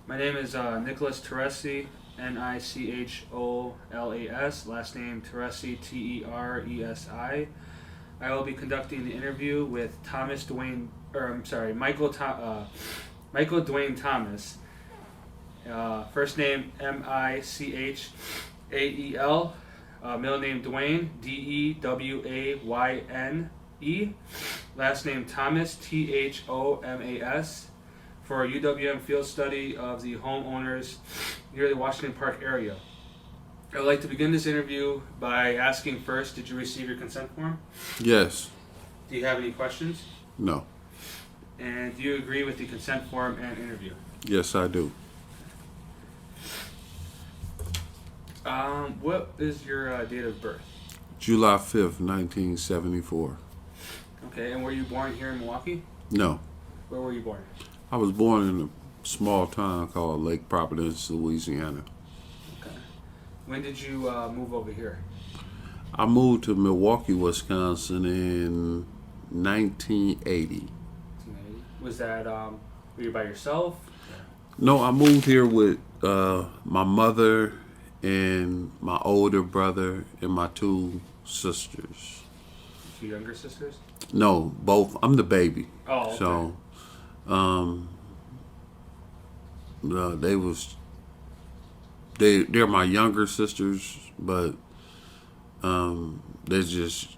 My name is Nicholas Teresi, Nicholas. Last name Teresi, Teresi. I will be conducting the interview with Michael Dwayne Thomas. First name Michael. Middle name Dwayne, Dewayne. Last name Thomas, Thomas. For a UWM field study of the homeowners near the Washington Park area. I would like to begin this interview by asking first, did you receive your consent form? Yes. Do you have any questions? No. And do you agree with the consent form and interview? Yes, I do. What is your date of birth? July 5th, 1974. Okay, and were you born here in Milwaukee? No. Where were you born? I was born in a small town called Lake Providence, Louisiana. Okay. When did you move over here? I moved to Milwaukee, Wisconsin in 1980. Was that, were you by yourself? No, I moved here with my mother and my older brother and my two sisters. Two younger sisters? No, both. I'm the baby. Oh, okay. So, they're my younger sisters, but they're just,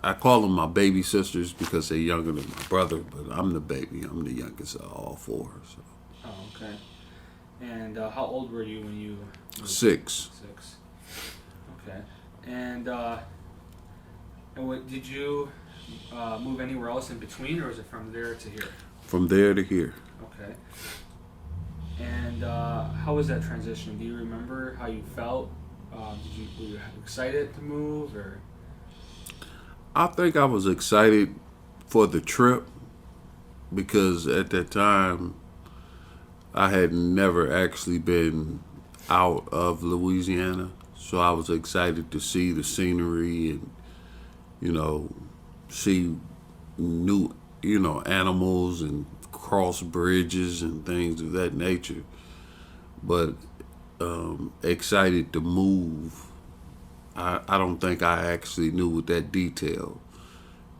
I call them my baby sisters because they're younger than my brother, but I'm the baby. I'm the youngest of all four. So. Oh, okay. And how old were you when you moved? 6. 6. Okay. And what, did you move anywhere else in between, or was it from there to here? From there to here. Okay. And how was that transition? Do you remember how you felt? Were you excited to move, or? I think I was excited for the trip because at that time I had never actually been out of Louisiana. So I was excited to see the scenery and, see new, animals and cross bridges and things of that nature. But excited to move. I don't think I actually knew with that detail.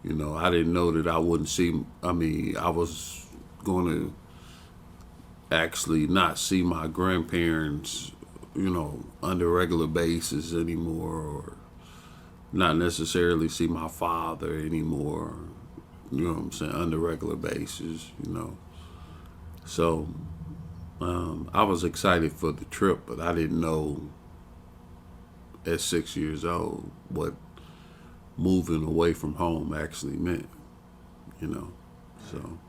I didn't know that I wouldn't see, I was going to actually not see my grandparents, on a regular basis anymore, or not necessarily see my father anymore, what I'm saying, on a regular basis, So I was excited for the trip, but I didn't know at 6 years old what moving away from home actually meant, So.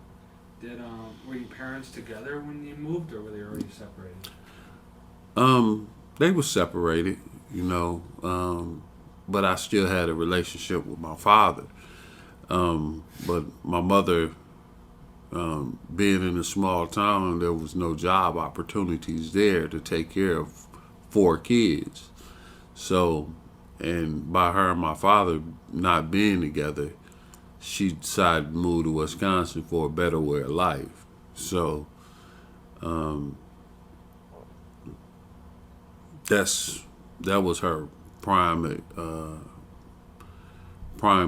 Were your parents together when you moved, or were they already separated? They were separated, but I still had a relationship with my father. But my mother, being in a small town, there was no job opportunities there to take care of 4 kids. So, and by her and my father not being together, she decided to move to Wisconsin for a better way of life. So, that was her prime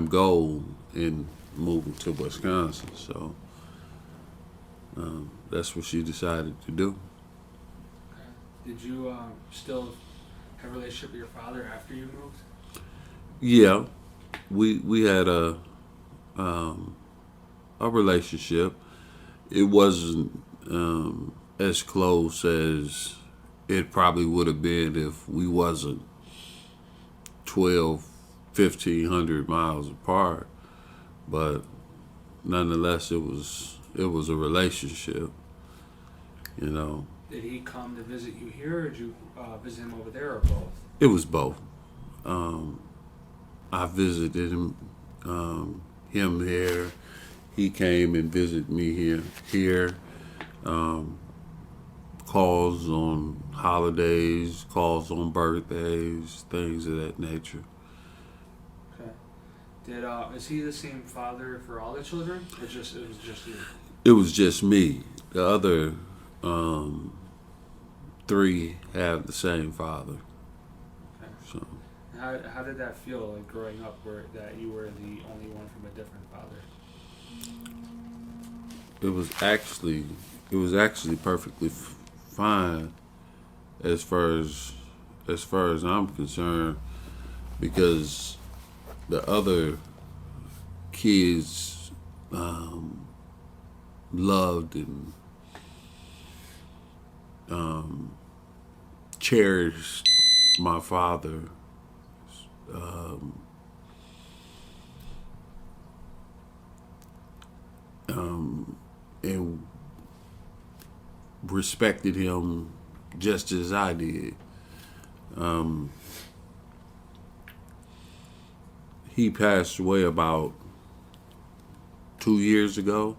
goal in moving to Wisconsin. So, that's what she decided to do. Okay. Did you still have a relationship with your father after you moved? Yeah, we had a relationship. It wasn't as close as it probably would have been if we wasn't 1,500 miles apart. But nonetheless, it was a relationship. Did he come to visit you here, or did you visit him over there, or both? It was both. I visited him here. He came and visited me here. Calls on holidays, calls on birthdays, things of that nature. Okay. Is he the same father for all the children, or it was just you? It was just me. The other 3 have the same father. Okay. So How did that feel, like growing up, where that you were the only one from a different father? it was actually perfectly fine as far as I'm concerned, because the other kids loved and cherished my father, and respected him just as I did. He passed away about 2 years ago,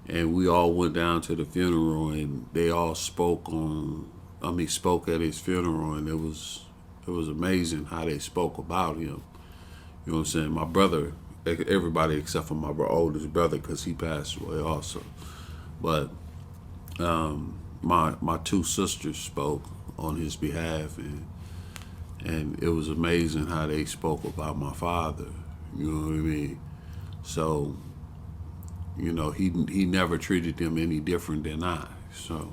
and we all went down to the funeral, and they all spoke at his funeral, and it was amazing how they spoke about him. You know what I'm saying? My brother, everybody except for my oldest brother, because he passed away also. But my two sisters spoke on his behalf, and it was amazing how they spoke about my father. You know what I mean? So, he never treated them any different than I. So,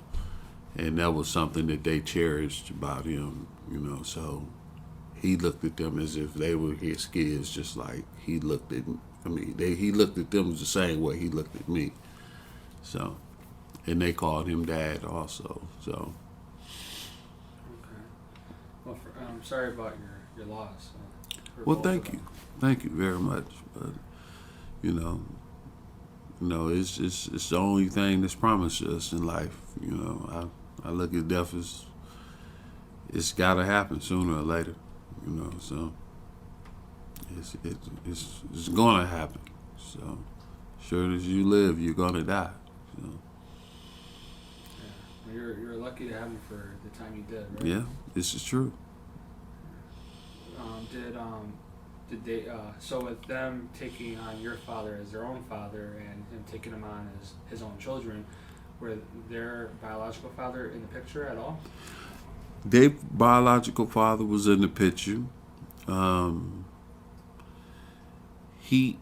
and that was something that they cherished about him. So he looked at them as if they were his kids, just like he looked at. He looked at them the same way he looked at me. So, and they called him Dad also. So, Okay. Well, I'm sorry about your loss. For well, both of thank you, them. thank you very much. But you know, it's the only thing that's promised us in life. I look at death as it's got to happen sooner or later. So it's gonna happen. So sure as you live, you're gonna die. So Yeah. Well, you're lucky to have him for the time you did, right? yeah, this is true. Did they so with them taking on your father as their own father and him taking him on as his own children, were their biological father in the picture at all? Their biological father was in the picture. Um, he.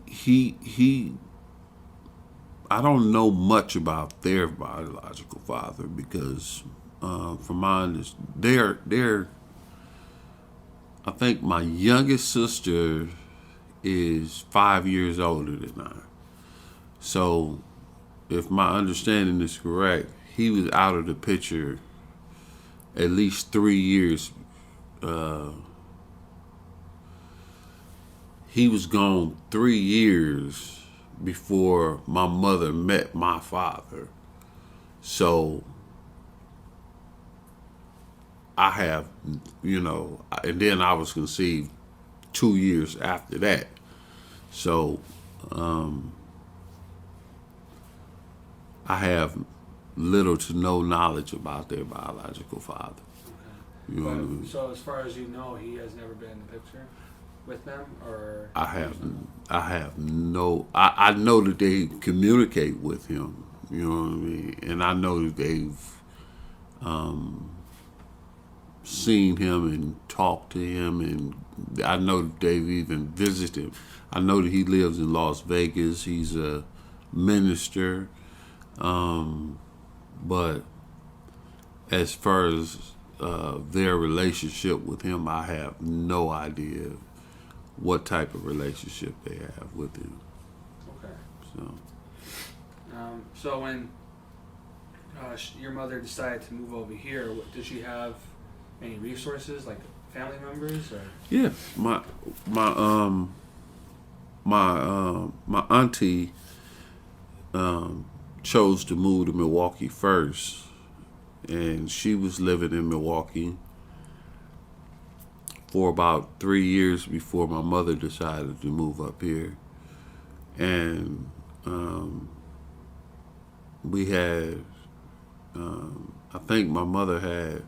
I don't know much about their biological father because, from my understanding, they're. I think my youngest sister is 5 years older than I. So, if my understanding is correct, he was out of the picture at least 3 years. Uh, he was gone 3 years before my mother met my father. So I have, and then I was conceived 2 years after that. So I have little to no knowledge about their biological father. Okay. You know what I But mean? so as far as you know, he has never been in the picture with them, or I have no. I know that they communicate with him. You know what I mean, and I know that they've seen him and talked to him, and I know that they've even visited him. I know that he lives in Las Vegas. He's a minister, but as far as their relationship with him, I have no idea what type of relationship they have with him. okay. So So when your mother decided to move over here, did she have any resources, like family members, or? yeah, my auntie chose to move to Milwaukee first, and she was living in Milwaukee for about 3 years before my mother decided to move up here. And we had, I think my mother had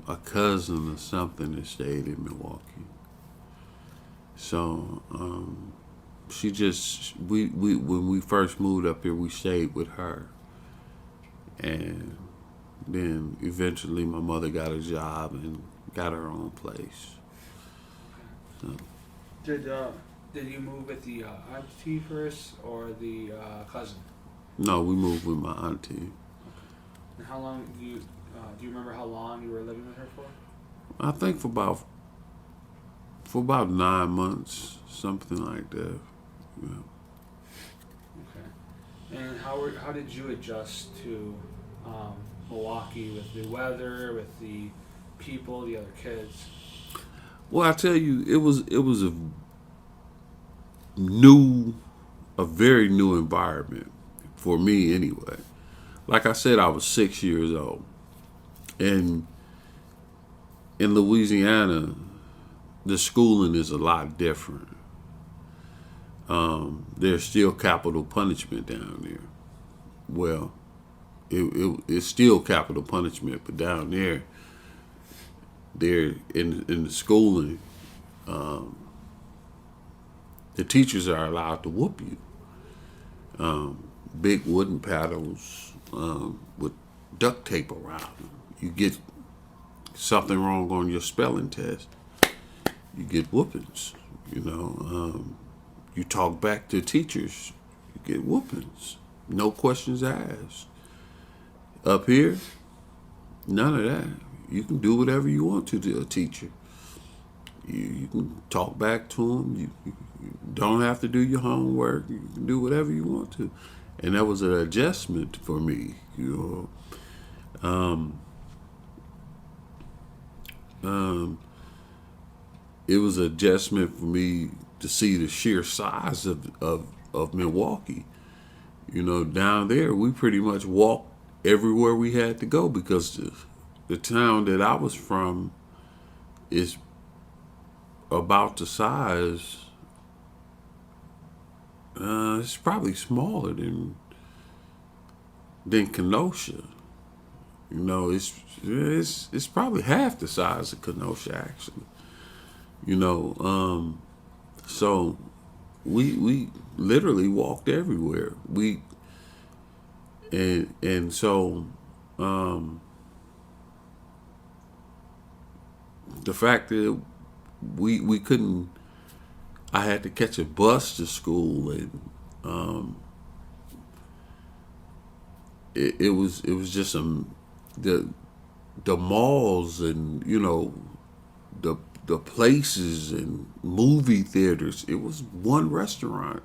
a cousin or something that stayed in Milwaukee. So she just we when we first moved up here, we stayed with her, And then eventually my mother got a job and got her own place. So, Did you move with the auntie first or the cousin? no, we moved with my auntie. And how long do you remember how long you were living with her for? I think for about 9 months, something like that. Yeah. Okay. And how did you adjust to Milwaukee with the weather, with the people, the other kids? Well, I tell you, it was a very new environment for me anyway. Like I said, I was 6 years old, and in Louisiana, the schooling is a lot different. There's still capital punishment down there. Well, it's still capital punishment, but down there, they're in the schooling, the teachers are allowed to whoop you. Big wooden paddles with duct tape around them. You get something wrong on your spelling test, you get whoopings. You talk back to teachers, you get whoopings. No questions asked. Up here, none of that. You can do whatever you want to a teacher. You can talk back to them. You don't have to do your homework. You can do whatever you want to. And that was an adjustment for me. It was an adjustment for me to see the sheer size of Milwaukee. Down there, we pretty much walked everywhere we had to go because the town that I was from is about the size. It's probably smaller than Kenosha. It's probably half the size of Kenosha actually. So we literally walked everywhere. So the fact that we couldn't, I had to catch a bus to school, and it was just the malls, and the places and movie theaters. It was one restaurant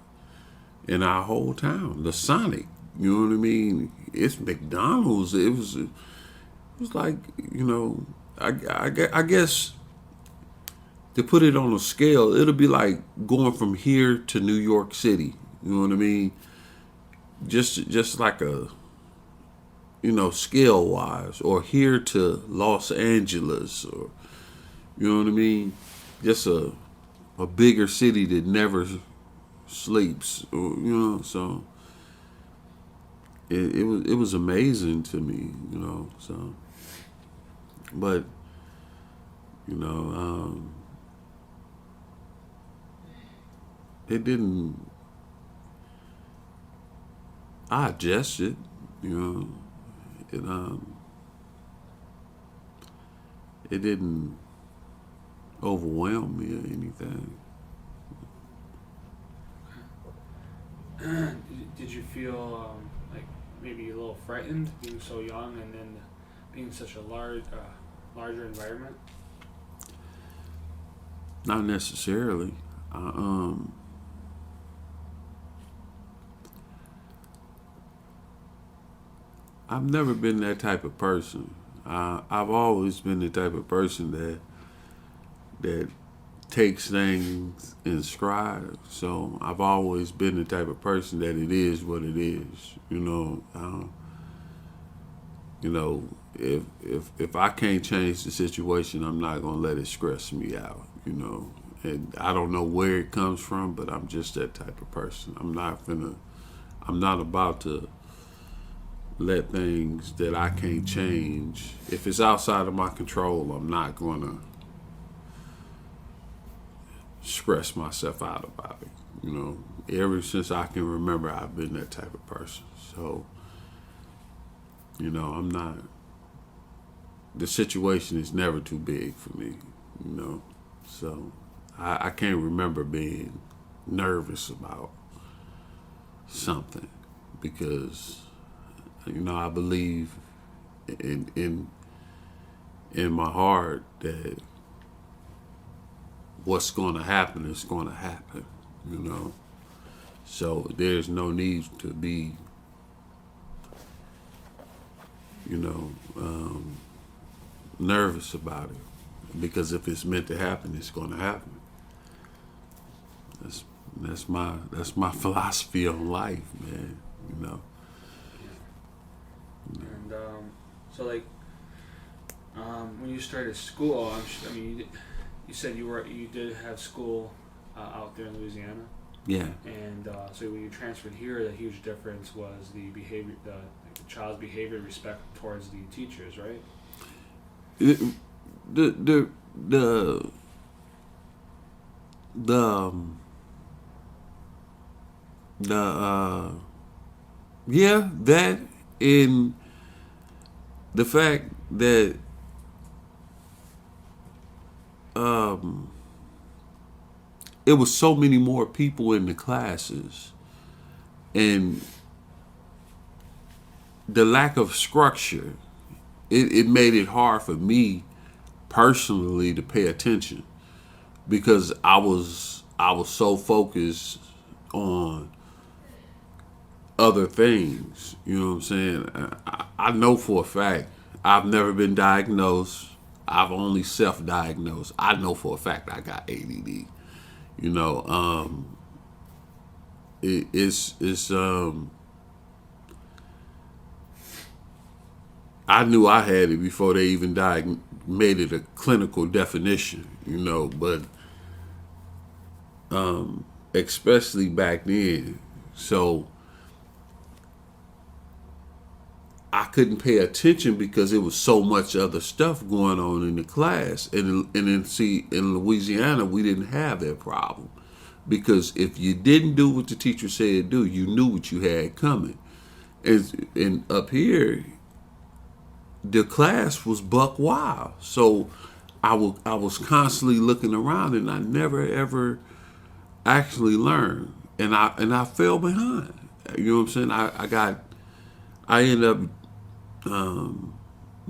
in our whole town, the Sonic. You know what I mean? It's McDonald's. It was like, I guess to put it on a scale, it'll be like going from here to New York City. You know what I mean? Just like a, scale wise, or here to Los Angeles, or you know what I mean? Just a bigger city that never sleeps, or, so it was amazing to me, so, but, it didn't, I adjusted, it didn't overwhelm me or anything. Did you feel like maybe a little frightened being so young and then being such a larger environment? Not necessarily. I've never been that type of person. I've always been the type of person that takes things in stride. So I've always been the type of person that it is what it is. If I can't change the situation, I'm not gonna let it stress me out. And I don't know where it comes from, but I'm just that type of person. I'm not about to let things that I can't change. If it's outside of my control, I'm not gonna stress myself out about it. Ever since I can remember, I've been that type of person. So You know, I'm not. The situation is never too big for me. You know, so I can't remember being nervous about something because I believe in my heart that what's going to happen is going to happen. You know, so there's no need to be you know nervous about it because if it's meant to happen, it's going to happen. That's that's my philosophy on life, man. You know. And so, like, when you started school, I mean, you said you did have school out there in Louisiana, Yeah. and so when you transferred here, the huge difference was the behavior, the child's behavior, respect towards the teachers, right? The yeah, that in the fact that it was so many more people in the classes and the lack of structure, it made it hard for me personally to pay attention because I was so focused on other things. You know what I'm saying? I know for a fact I've never been diagnosed. I've only self-diagnosed. I know for a fact I got ADD. You know, it's I knew I had it before they even made it a clinical definition. You know, but especially back then, so I couldn't pay attention because there was so much other stuff going on in the class. And then see, in Louisiana, we didn't have that problem because if you didn't do what the teacher said do, you knew what you had coming. And up here, the class was buck wild. So I was constantly looking around, and I never ever actually learned, and I fell behind. You know what I'm saying? I ended up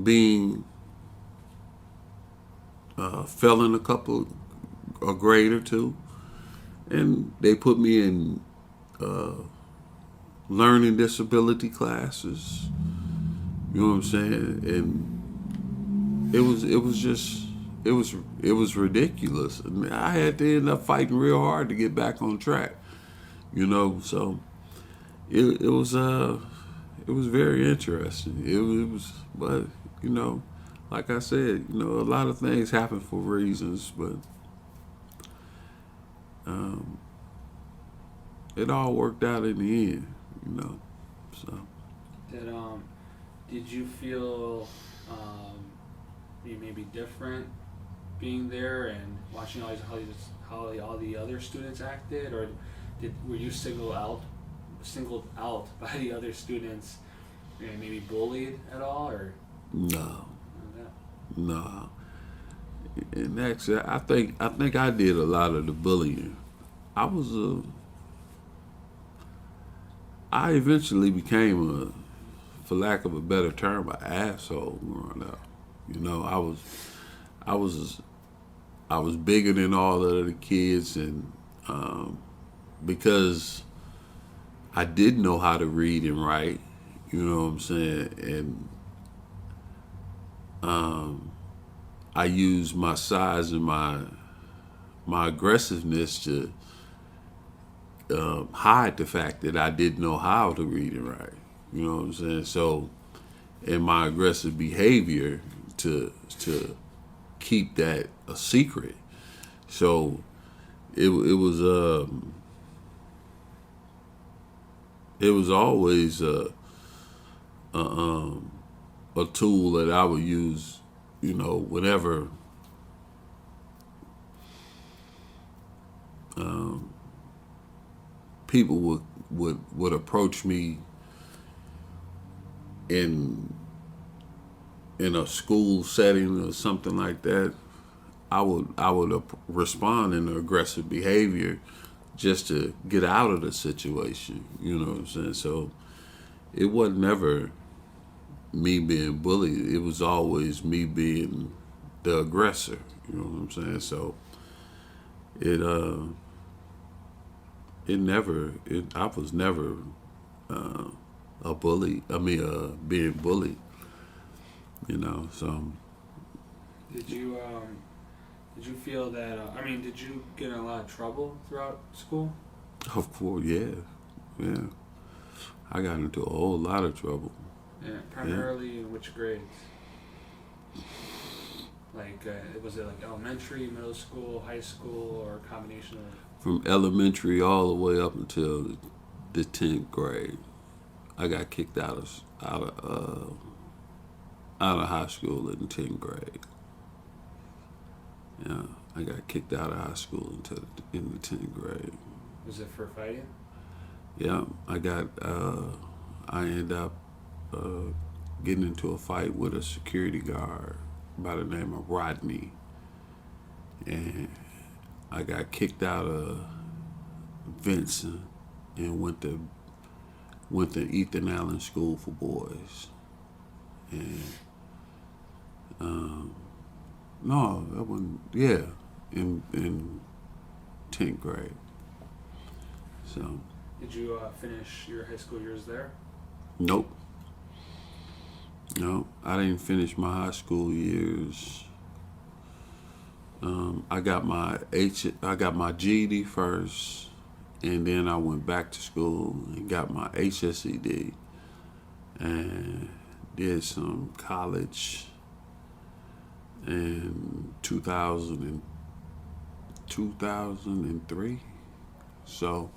being failing a grade or two, and they put me in learning disability classes. You know what I'm saying? And it was ridiculous. And I had to end up fighting real hard to get back on track. You know, so it was very interesting. It was, but like I said, a lot of things happen for reasons, but it all worked out in the end. So. Did you feel you maybe different being there and watching how all the other students acted, or were you singled out by the other students, and maybe bullied at all, or no. And actually, I think I did a lot of the bullying. I eventually became for lack of a better term, an asshole growing up. I was bigger than all of the kids, and because I did know how to read and write, you know what I'm saying, and I used my size and my aggressiveness to hide the fact that I didn't know how to read and write. You know what I'm saying? So, in my aggressive behavior to keep that a secret. So, it was always a tool that I would use, whenever people would approach me in in a school setting or something like that, I would respond in aggressive behavior just to get out of the situation. You know what I'm saying? So it wasn't never me being bullied. It was always me being the aggressor. You know what I'm saying? So it I was never a bully. I mean, being bullied. You know, so Did you feel that? I mean, did you get in a lot of trouble throughout school? of course, yeah. I got into a whole lot of trouble. Yeah, primarily in which grades? Like, was it like elementary, middle school, high school, or a combination of? From elementary all the way up until the 10th grade, I got kicked out of high school in the 10th grade. Yeah, I got kicked out of high school in the 10th grade. Was it for fighting? Yeah, I ended up getting into a fight with a security guard by the name of Rodney, and I got kicked out of Vincent and went to Ethan Allen School for Boys, and no, that wasn't. Yeah, in 10th grade. So Did you finish your high school years there? nope. No, I didn't finish my high school years. I got my GED first, and then I went back to school and got my HSED, and did some college in 2003. So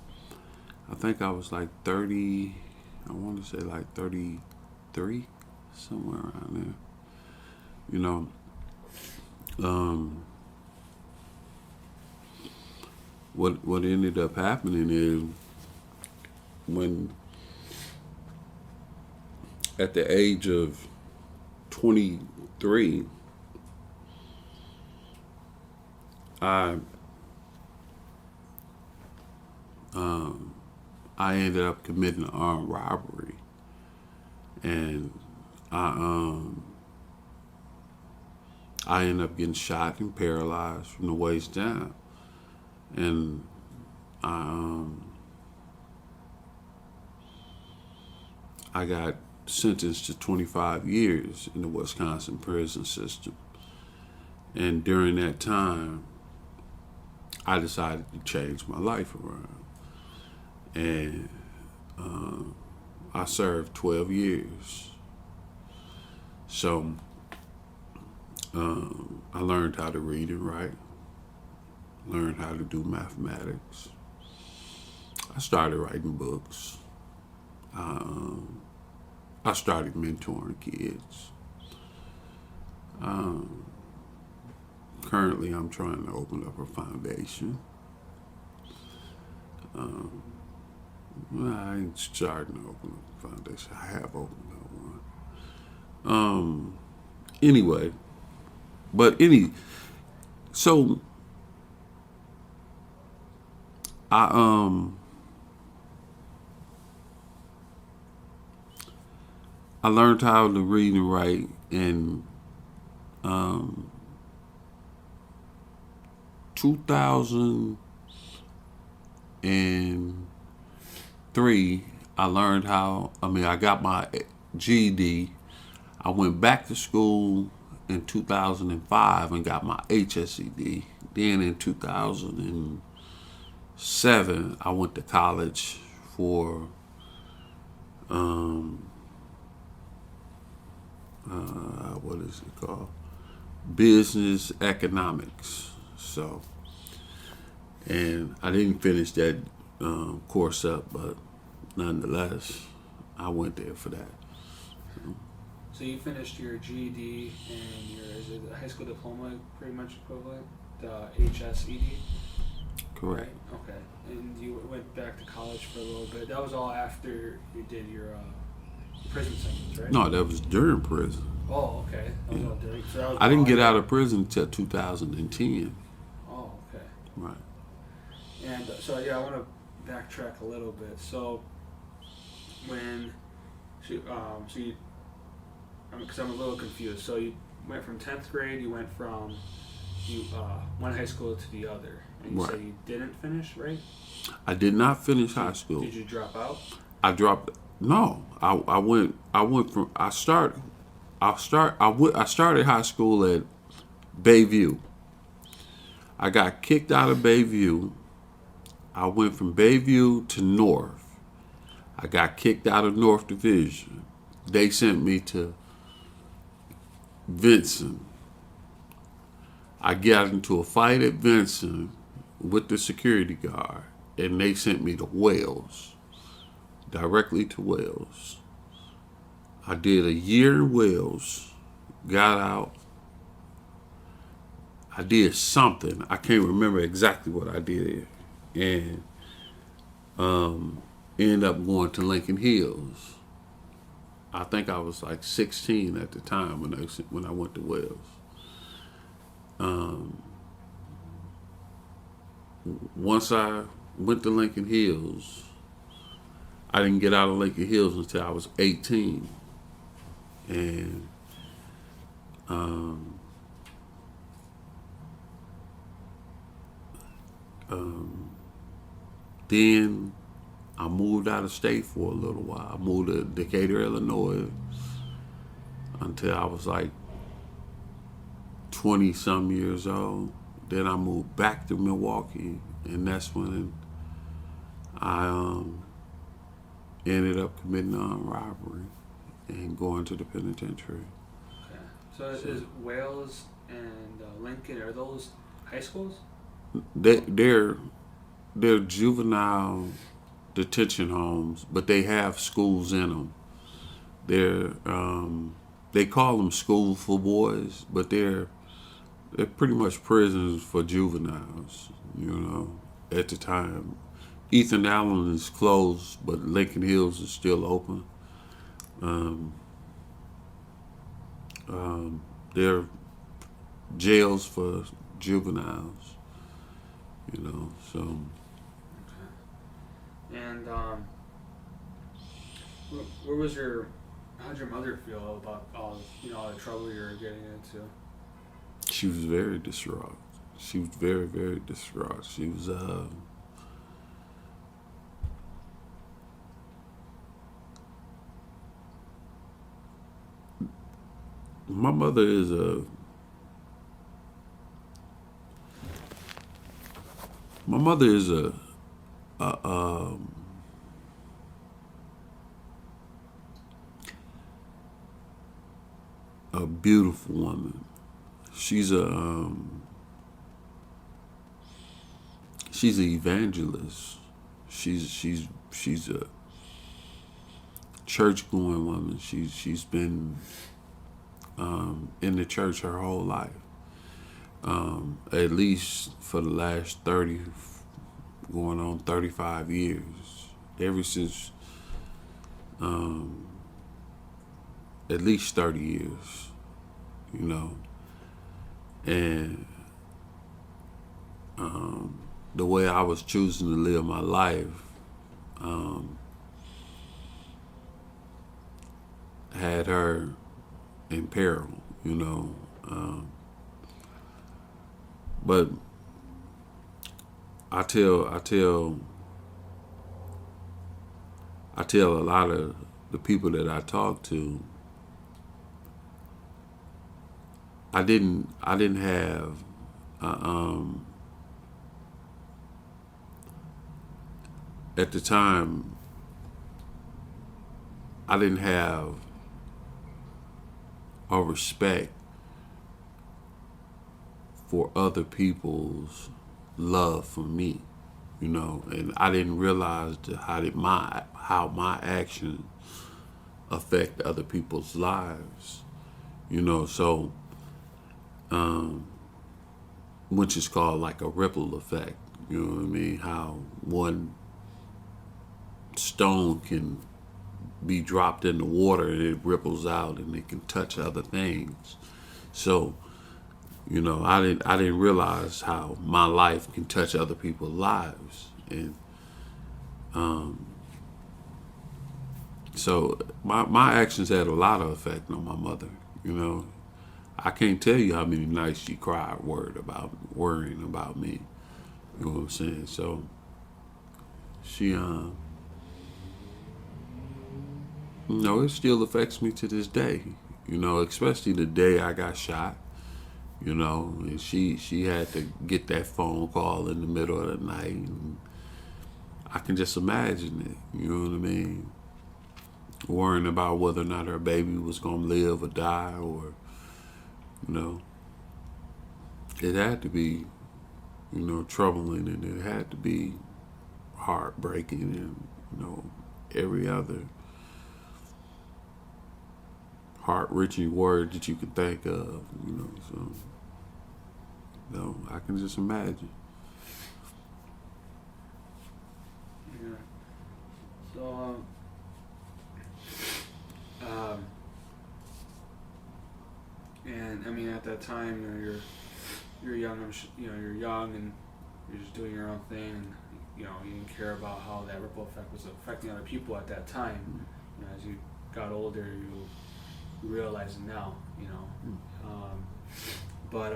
I think I was like 30. I want to say like 33, somewhere around there. You know, what ended up happening is when at the age of 23, I ended up committing an armed robbery, and I ended up getting shot and paralyzed from the waist down, and I got sentenced to 25 years in the Wisconsin prison system. And during that time, I decided to change my life around. And I served 12 years. So I learned how to read and write, learned how to do mathematics. I started writing books. I started mentoring kids. Currently, I'm trying to open up a foundation. Well, I ain't starting to open up a foundation. I have opened up one. Anyway, so I learned how to read and write in 2003. I got my GED. I went back to school in 2005 and got my HSED. Then in 2007, I went to college for what is it called? Business economics. So, and I didn't finish that course up, but nonetheless, I went there for that. So you finished your GED and is it a high school diploma, pretty much equivalent, the HSED? Correct. Right? Okay. And you went back to college for a little bit. That was all after you did your prison sentence, right? No, that was during prison. Oh, okay. That was all dirty. So that was I didn't get before- out of prison until 2010. Oh, okay. Right. And so yeah, I want to backtrack a little bit. So when so you, because I'm a little confused. So you went from 10th grade. You went from one high school to the other, and you Right. said you didn't finish, right? I did not finish high school. Did you drop out? I dropped. No, I went. I went from. I started high school at Bayview. I got kicked out of Bayview. I went from Bayview to North. I got kicked out of North Division. They sent me to Vincent. I got into a fight at Vincent with the security guard, and they sent me to Wales, directly to Wales. I did a year in Wales, got out. I did something. I can't remember exactly what I did. And ended up going to Lincoln Hills. I think I was like 16 at the time when I went to Wales. Once I went to Lincoln Hills, I didn't get out of Lincoln Hills until I was 18. And then I moved out of state for a little while. I moved to Decatur, Illinois until I was like 20 some years old. Then I moved back to Milwaukee, and that's when I ended up committing armed robbery and going to the penitentiary. Okay. So is Wales and Lincoln, are those high schools? They're juvenile detention homes, but they have schools in them. They call them school for boys, but they're pretty much prisons for juveniles. You know, at the time, Ethan Allen is closed, but Lincoln Hills is still open. They're jails for juveniles. You know, so. Okay. And where was how'd your mother feel about all the trouble you were getting into? She was very distraught. She was very, very distraught. She was, my mother is a beautiful woman. She's an evangelist. She's a church going woman. She's been in the church her whole life. At least for the last 30, going on 35 years. Ever since at least 30 years, you know. And the way I was choosing to live my life had her in peril, you know. But I tell a lot of the people that I talk to, I didn't have at the time I didn't have a respect for other people's love for me, you know, and I didn't realize how my actions affect other people's lives, you know. So which is called like a ripple effect, you know what I mean? How one stone can be dropped in the water and it ripples out and it can touch other things. So, I didn't realize how my life can touch other people's lives. And so my actions had a lot of effect on my mother. I can't tell you how many nights she cried worrying about me. You know what I'm saying? So she it still affects me to this day. Especially the day I got shot. And she had to get that phone call in the middle of the night. And I can just imagine it. You know what I mean? Worrying about whether or not her baby was gonna live or die, or it had to be, troubling, and it had to be heartbreaking, and every other heart-wrenching word that you can think of. So I can just imagine. Yeah. So, and I mean, at that time, you're young. You're young, and you're just doing your own thing, and you didn't care about how that ripple effect was affecting other people at that time. As you got older, you realize it now. But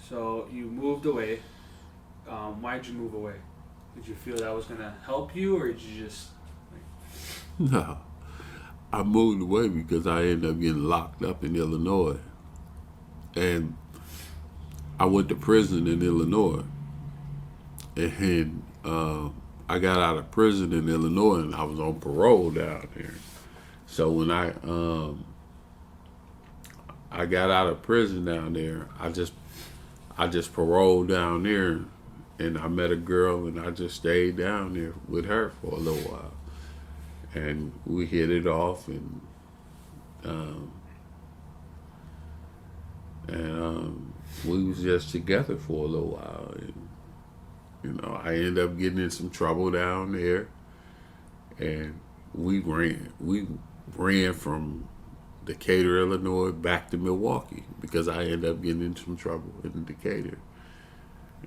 so you moved away. Why did you move away? Did you feel that was gonna help you, or did you just No, I moved away because I ended up getting locked up in Illinois, and I went to prison in Illinois, and I got out of prison in Illinois, and I was on parole down there. So when I got out of prison down there, I just paroled down there, and I met a girl, and I just stayed down there with her for a little while, and we hit it off, and we was just together for a little while, and I ended up getting in some trouble down there, and we ran from Decatur, Illinois, back to Milwaukee because I ended up getting into some trouble in Decatur,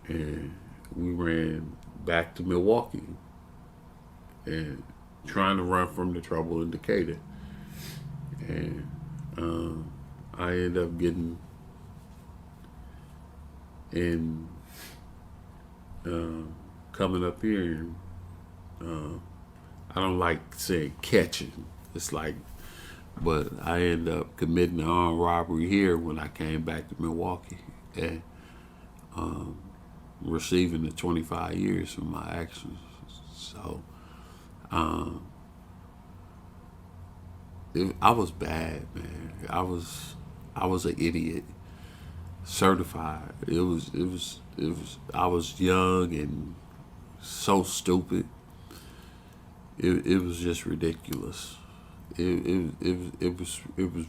and we ran back to Milwaukee and trying to run from the trouble in Decatur, and I ended up getting in coming up here, and I don't like saying catching. It's like, but I ended up committing an armed robbery here when I came back to Milwaukee, and receiving the 25 years for my actions. So I was bad, man. I was an idiot, certified. It was. I was young and so stupid. It was just ridiculous. It was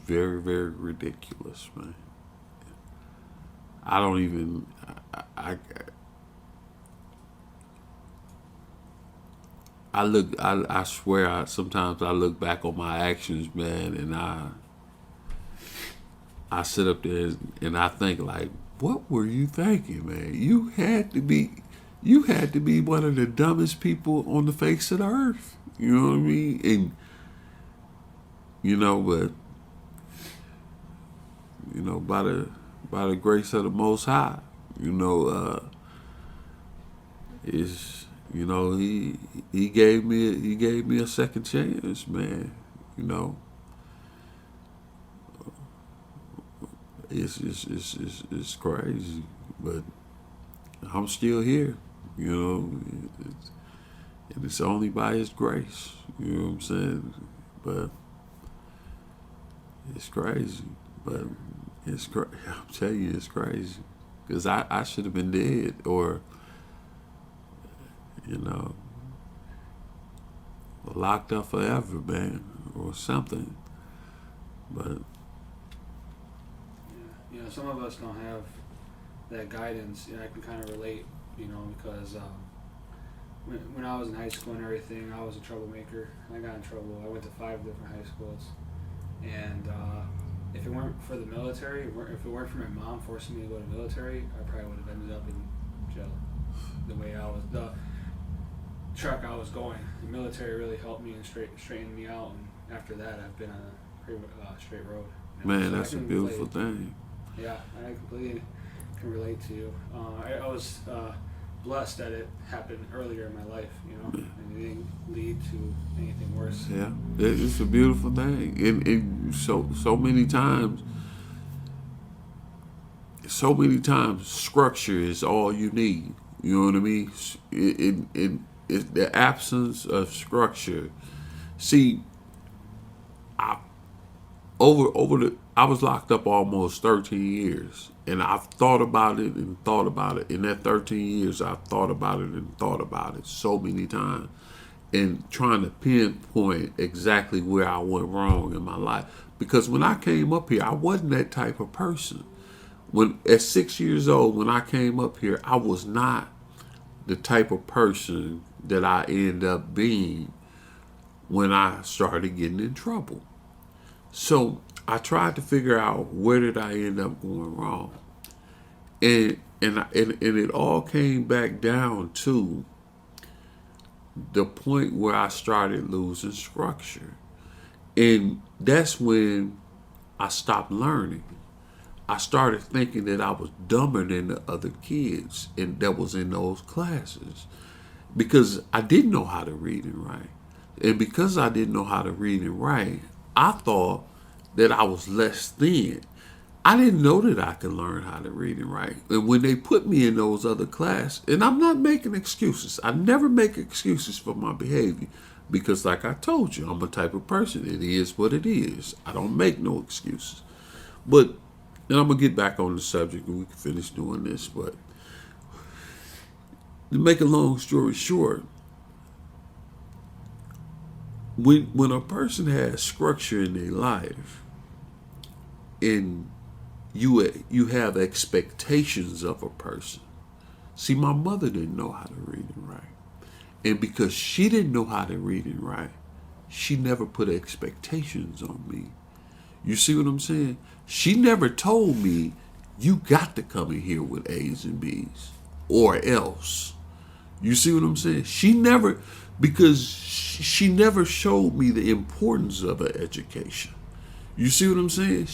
very, very ridiculous, man. I don't even I swear sometimes I look back on my actions, man, and I sit up there and I think, like, what were you thinking, man? You had to be one of the dumbest people on the face of the earth. You know what I mean? And but by the grace of the Most High, is he gave me a second chance, man. It's crazy, but I'm still here. And it's only by His grace. You know what I'm saying? But it's crazy. But I'm telling you, it's crazy. Because I should have been dead, or locked up forever, man, or something. But some of us don't have that guidance. I can kind of relate, because when I was in high school and everything, I was a troublemaker. I got in trouble. I went to 5 different high schools, and if it weren't for the military, if it weren't for my mom forcing me to go to military, I probably would have ended up in jail. The way I was, the track I was going, the military really helped me and straightened me out. And after that, I've been on a pretty straight road. Man, So I that's a can beautiful relate. thing. Yeah, I completely can relate to you. I was blessed that it happened earlier in my life, and it didn't lead to anything worse. Yeah, it's a beautiful thing, and so many times, structure is all you need. You know what I mean? It the absence of structure. See, I I was locked up almost 13 years, and I've thought about it and thought about it. In that 13 years, I've thought about it and thought about it so many times, and trying to pinpoint exactly where I went wrong in my life. Because when I came up here, I wasn't that type of person. When at 6 years old, when I came up here, I was not the type of person that I end up being when I started getting in trouble. So I tried to figure out where did I end up going wrong, and it all came back down to the point where I started losing structure, and that's when I stopped learning. I started thinking that I was dumber than the other kids and that was in those classes because I didn't know how to read and write. And because I didn't know how to read and write, I thought that I was less than. I didn't know that I could learn how to read and write. And when they put me in those other classes, and I'm not making excuses. I never make excuses for my behavior because like I told you, I'm a type of person. It is what it is. I don't make no excuses. But and I'm gonna get back on the subject and we can finish doing this. But to make a long story short, when a person has structure in their life and you have expectations of a person. See, my mother didn't know how to read and write. And because she didn't know how to read and write, she never put expectations on me. You see what I'm saying? She never told me, you got to come in here with A's and B's or else. You see what I'm saying? Because she never showed me the importance of an education. You see what I'm saying?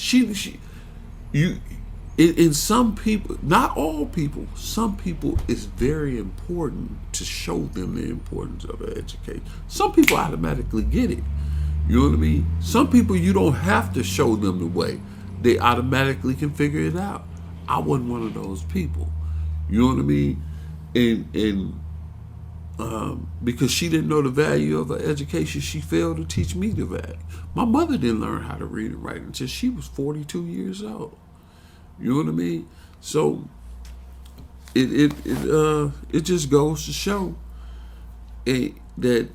In some people, not all people, some people it's very important to show them the importance of an education. Some people automatically get it. You know what I mean? Some people you don't have to show them the way. They automatically can figure it out. I wasn't one of those people. You know what I mean? And because she didn't know the value of an education, she failed to teach me the value. My mother didn't learn how to read and write until she was 42 years old. You know what I mean? So it just goes to show that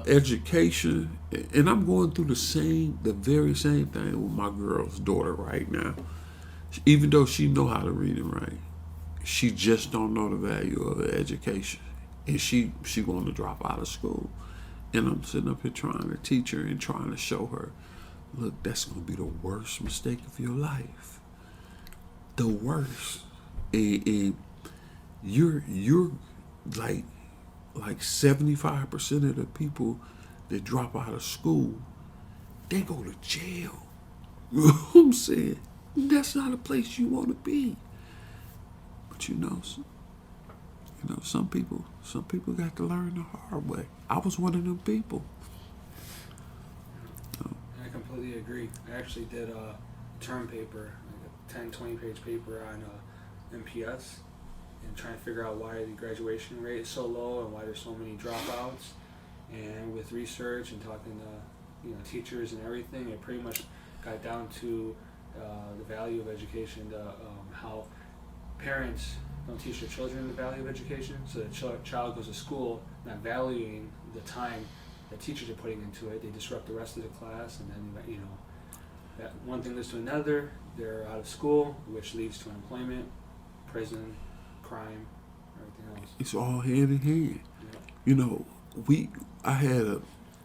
education, and I'm going through the very same thing with my girl's daughter right now. Even though she know how to read and write, she just don't know the value of an education, and she want to drop out of school. And I'm sitting up here trying to teach her and trying to show her, look, that's gonna be the worst mistake of your life, the worst. And you're like 75% of the people that drop out of school, they go to jail. You know what I'm saying? That's not a place you want to be. But some people got to learn the hard way. I was one of them people. I completely agree. I actually did a term paper, like a 10, 20-page paper on MPS, and trying to figure out why the graduation rate is so low and why there's so many dropouts. And with research and talking to teachers and everything, it pretty much got down to the value of education, how parents don't teach their children the value of education, so the child goes to school not valuing the time that teachers are putting into it. They disrupt the rest of the class, and then that one thing leads to another. They're out of school, which leads to unemployment, prison, crime, everything else. It's all hand in hand. Yeah. You know, I had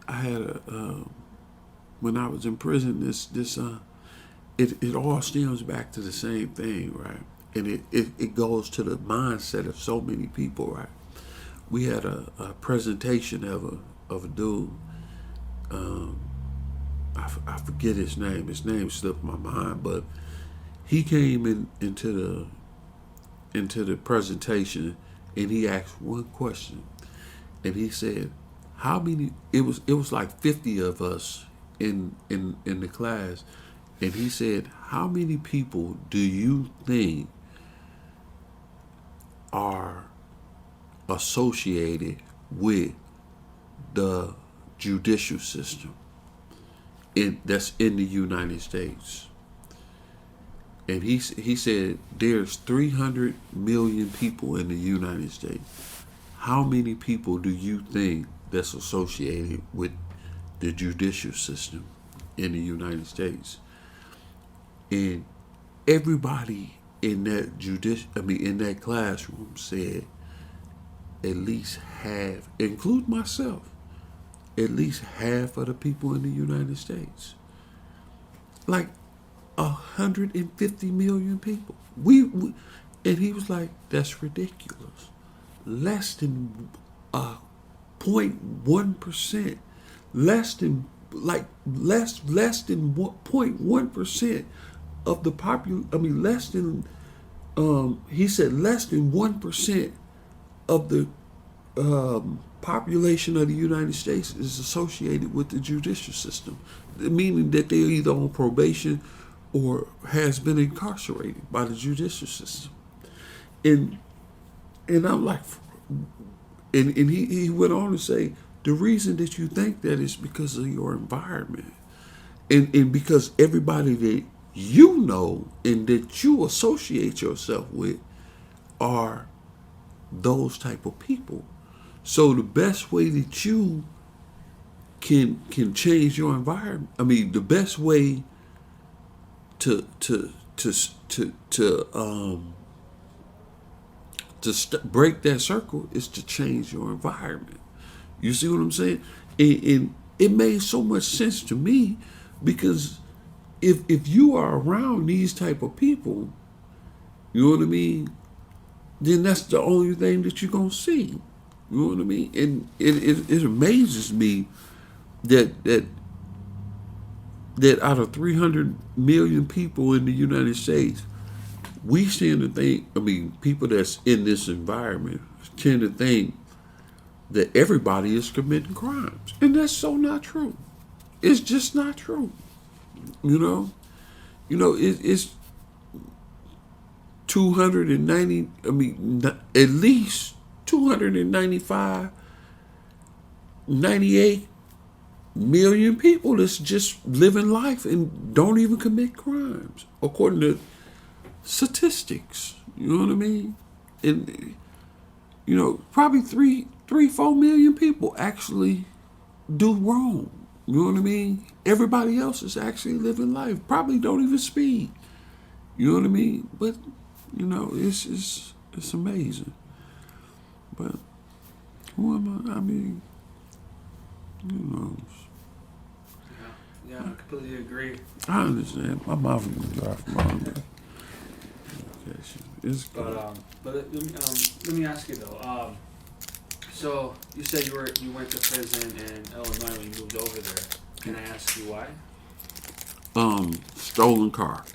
a when I was in prison, it all stems back to the same thing, right? And it goes to the mindset of so many people, right? We had a presentation of a dude. I forget his name. His name slipped my mind, but he came into the presentation and he asked one question, and he said, "How many?" It was like 50 of us in the class, and he said, "How many people do you think are associated with the judicial system that's in the United States?" And he said there's 300 million people in the United States. How many people do you think that's associated with the judicial system in the United States? And everybody in that classroom said at least half, include myself, at least half of the people in the United States. Like 150 million people. And he was like, that's ridiculous. Less than 0.1%. Less than 0.1% of the less than he said less than 1% of the population of the United States is associated with the judicial system, meaning that they're either on probation or has been incarcerated by the judicial system. And I'm like, and he went on to say, the reason that you think that is because of your environment, and because everybody that you know and that you associate yourself with are those type of people. So the best way that you can change your environment, the best way to break that circle is to change your environment. You see what I'm saying? And it made so much sense to me, because if you are around these type of people, you know what I mean, then that's the only thing that you're gonna see. You know what I mean? And it amazes me that out of 300 million people in the United States, we tend to think, people that's in this environment tend to think that everybody is committing crimes. And that's so not true. It's just not true. It's 290, at least 295, 98 million people that's just living life and don't even commit crimes, according to statistics. You know what I mean? And, probably 4 million people actually do wrong. You know what I mean? Everybody else is actually living life. Probably don't even speed. You know what I mean? But, it's amazing. But who am I? Who knows? Yeah, I completely agree. I understand. My mouth is dry from all that. It's good. But let me ask you though. So you said you went to prison in Illinois when you moved over there. Can I ask you why? Stolen car.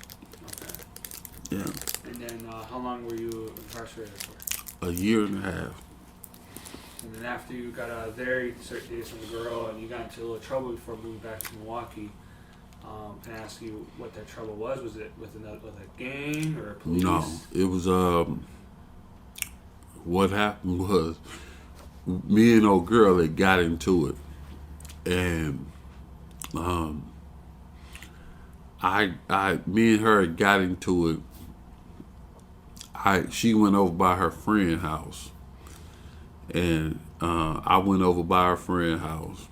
Okay. Yeah. And then how long were you incarcerated for? A year and a half. And then after you got out of there, you started dating some girl, and you got into a little trouble before moving back to Milwaukee. Can I ask you what that trouble was? Was it with a gang or police? No, it was what happened was me and old girl that got into it, and me and her got into it. She went over by her friend's house, and I went over by her friend's house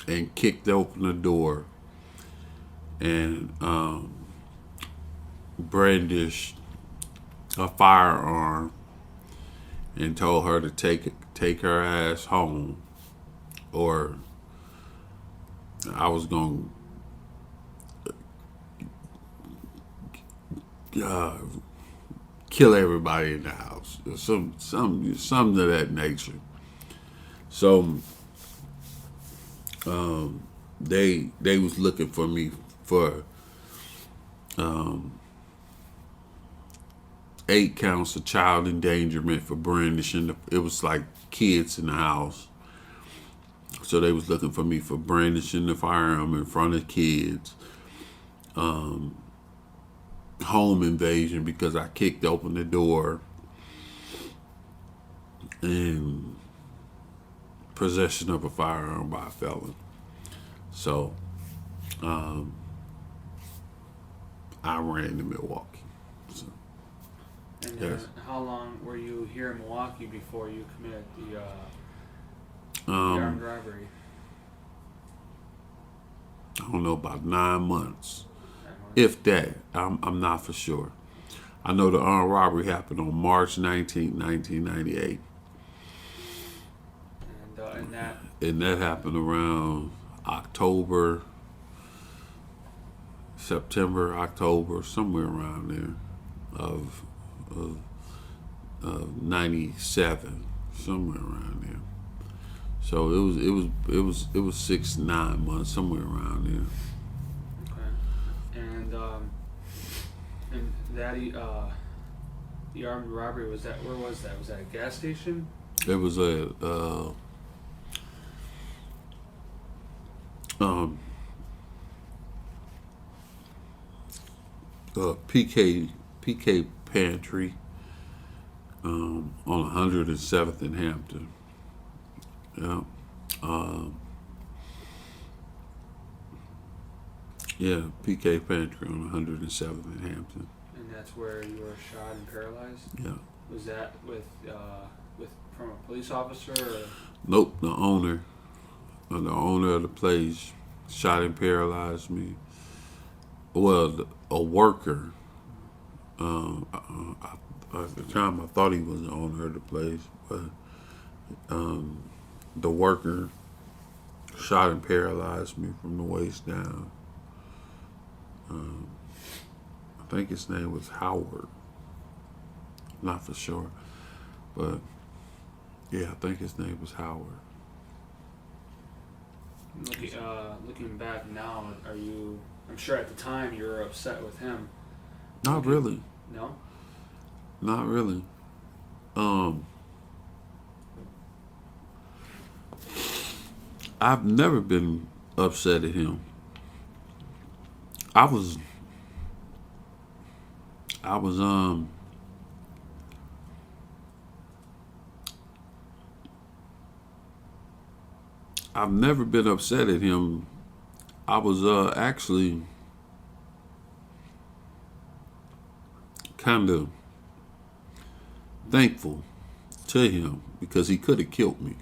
and kicked open the door and brandished a firearm and told her to take her ass home, or I was gonna kill everybody in the house, or something of that nature. So they was looking for me for 8 counts of child endangerment for brandishing. It was like kids in the house, so they was looking for me for brandishing the firearm in front of kids. Home invasion because I kicked open the door, and possession of a firearm by a felon. So I ran to Milwaukee. So, And yes. how long were you here in Milwaukee before you committed the armed robbery? I don't know, about 9 months, 9 months? if that. I'm not for sure. I know the armed robbery happened on March 19, 1998. And that happened around September, October, somewhere around there of 97, somewhere around there. So it was 6-9 months, somewhere around there. Okay. And that the armed robbery, was that, where was that? Was that a gas station? It was a PK Pantry on 107th in Hampton. Yeah. Yeah, PK Pantry on 107th in Hampton. And that's where you were shot and paralyzed? Yeah. Was that with from a police officer? Or? Nope, the owner of the place shot and paralyzed me. Well, a worker. At the time, I thought he was the owner of the place, but the worker shot and paralyzed me from the waist down. I think his name was Howard. Not for sure, but yeah, I think his name was Howard. Looking back now, are you? I'm sure at the time you were upset with him. Not really. No. Not really. I've never been upset at him. I've never been upset at him. I was actually kind of thankful to him because he could have killed me.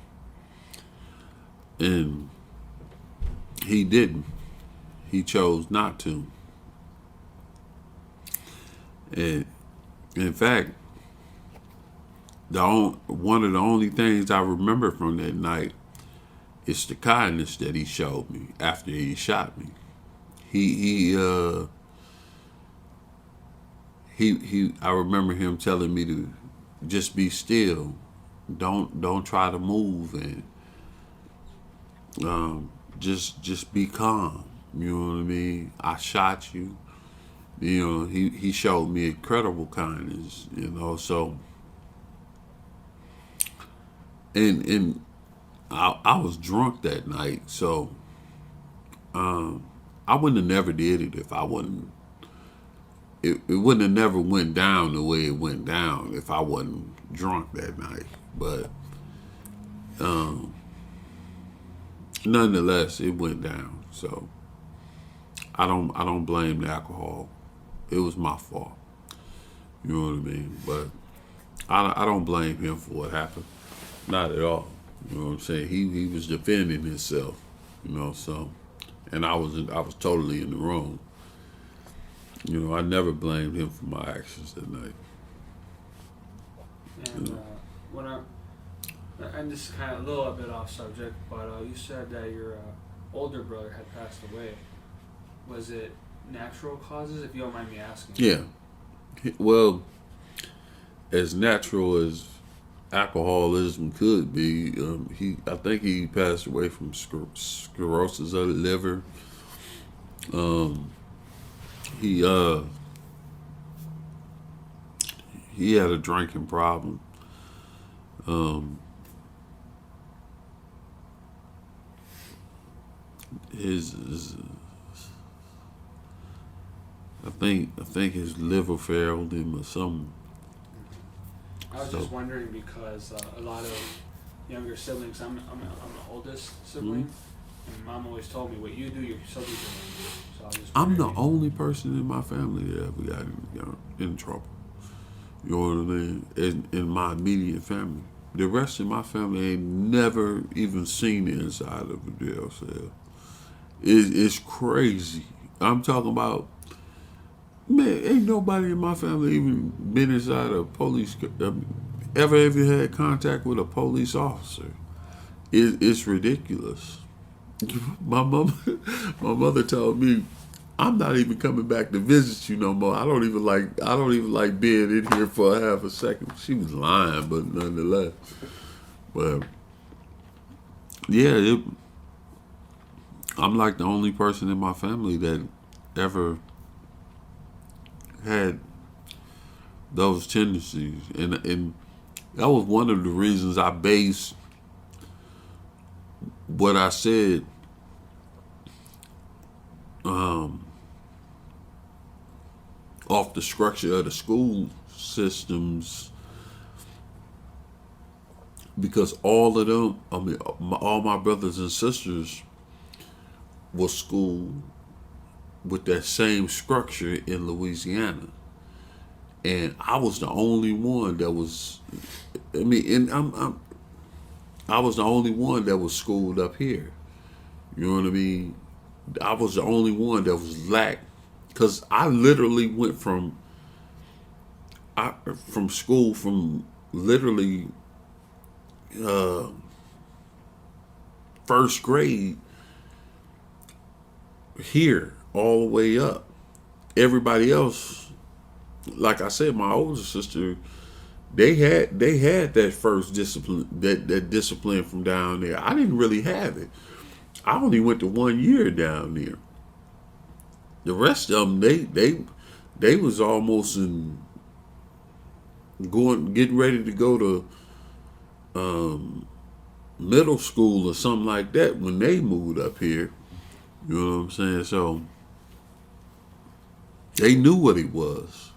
And he didn't. He chose not to. And in fact, one of the only things I remember from that night is the kindness that he showed me after he shot me. I remember him telling me to just be still, don't try to move, and just be calm. You know what I mean? I shot you. You know, he showed me incredible kindness. You know, so and I was drunk that night, so I wouldn't have never did it if I wasn't. It wouldn't have never went down the way it went down if I wasn't drunk that night. But nonetheless, it went down. So I don't blame the alcohol. It was my fault. You know what I mean? But I don't blame him for what happened. Not at all. You know what I'm saying? He was defending himself. You know, so, and I was totally in the wrong. You know, I never blamed him for my actions that night. And when and this is kind of a little bit off subject, but you said that your older brother had passed away. Was it natural causes, if you don't mind me asking? Yeah. Well, as natural as alcoholism could be, I think he passed away from sclerosis of the liver. Um, he he had a drinking problem. Um, his I think his liver failed him or something. I was So, just wondering because a lot of younger siblings, I'm the oldest sibling, and mom always told me, what you do, your siblings are going to do. So I was just I'm the wondering. only person in my family that ever got in trouble. You know what I mean? In my immediate family. The rest of my family ain't never even seen the inside of a jail cell. It's crazy. I'm talking about, man, ain't nobody in my family even been inside a police, ever had contact with a police officer. It's ridiculous. My mom, my mother told me, I'm not even coming back to visit you no more. I don't even like being in here for a half a second. She was lying, but nonetheless. But yeah, I'm like the only person in my family that ever had those tendencies, and that was one of the reasons I based what I said um, off the structure of the school systems, because all of them, I mean, all my brothers and sisters was schooled with that same structure in Louisiana, and I was the only one that was. I mean, and I was the only one that was schooled up here. You know what I mean? I was the only one that was lack, because I literally went from school from literally uh, first grade here all the way up. Everybody else, like I said, my older sister, they had that first discipline, that discipline from down there. I didn't really have it. I only went to 1 year down there. The rest of them, they was almost in getting ready to go to middle school or something like that when they moved up here. You know what I'm saying? So they knew what it was.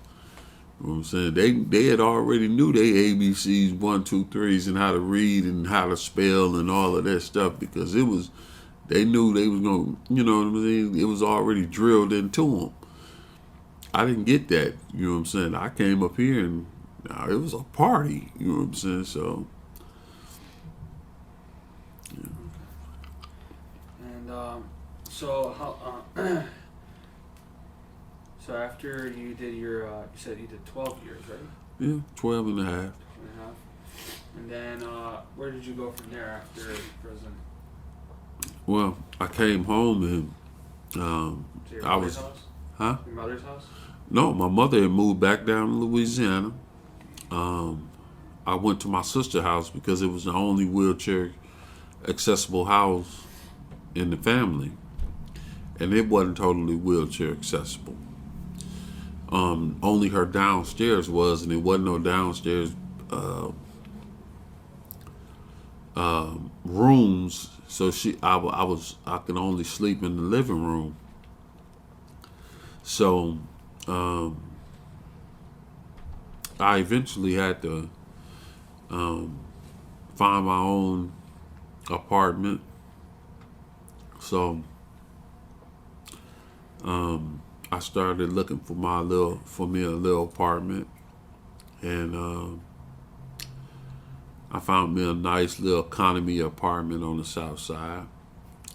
You know what I'm saying? They had already knew they ABCs, one, two, threes, and how to read and how to spell and all of that stuff, because it was, they knew they was gonna, you know what I'm saying? It was already drilled into them. I didn't get that. You know what I'm saying? I came up here and it was a party. You know what I'm saying? So And so how? So after you did your, you said you did 12 years, right? yeah, 12 and a half. 12 and a half. And then where did you go from there after prison? Well, I came home and To your I mother's was, house? huh? Your mother's house? No, my mother had moved back down to Louisiana. I went to my sister's house because it was the only wheelchair accessible house in the family, and it wasn't totally wheelchair accessible. Only her downstairs was, and it wasn't no downstairs rooms. So I could only sleep in the living room. So I eventually had to find my own apartment. So I started looking for me a little apartment, and I found me a nice little economy apartment on the south side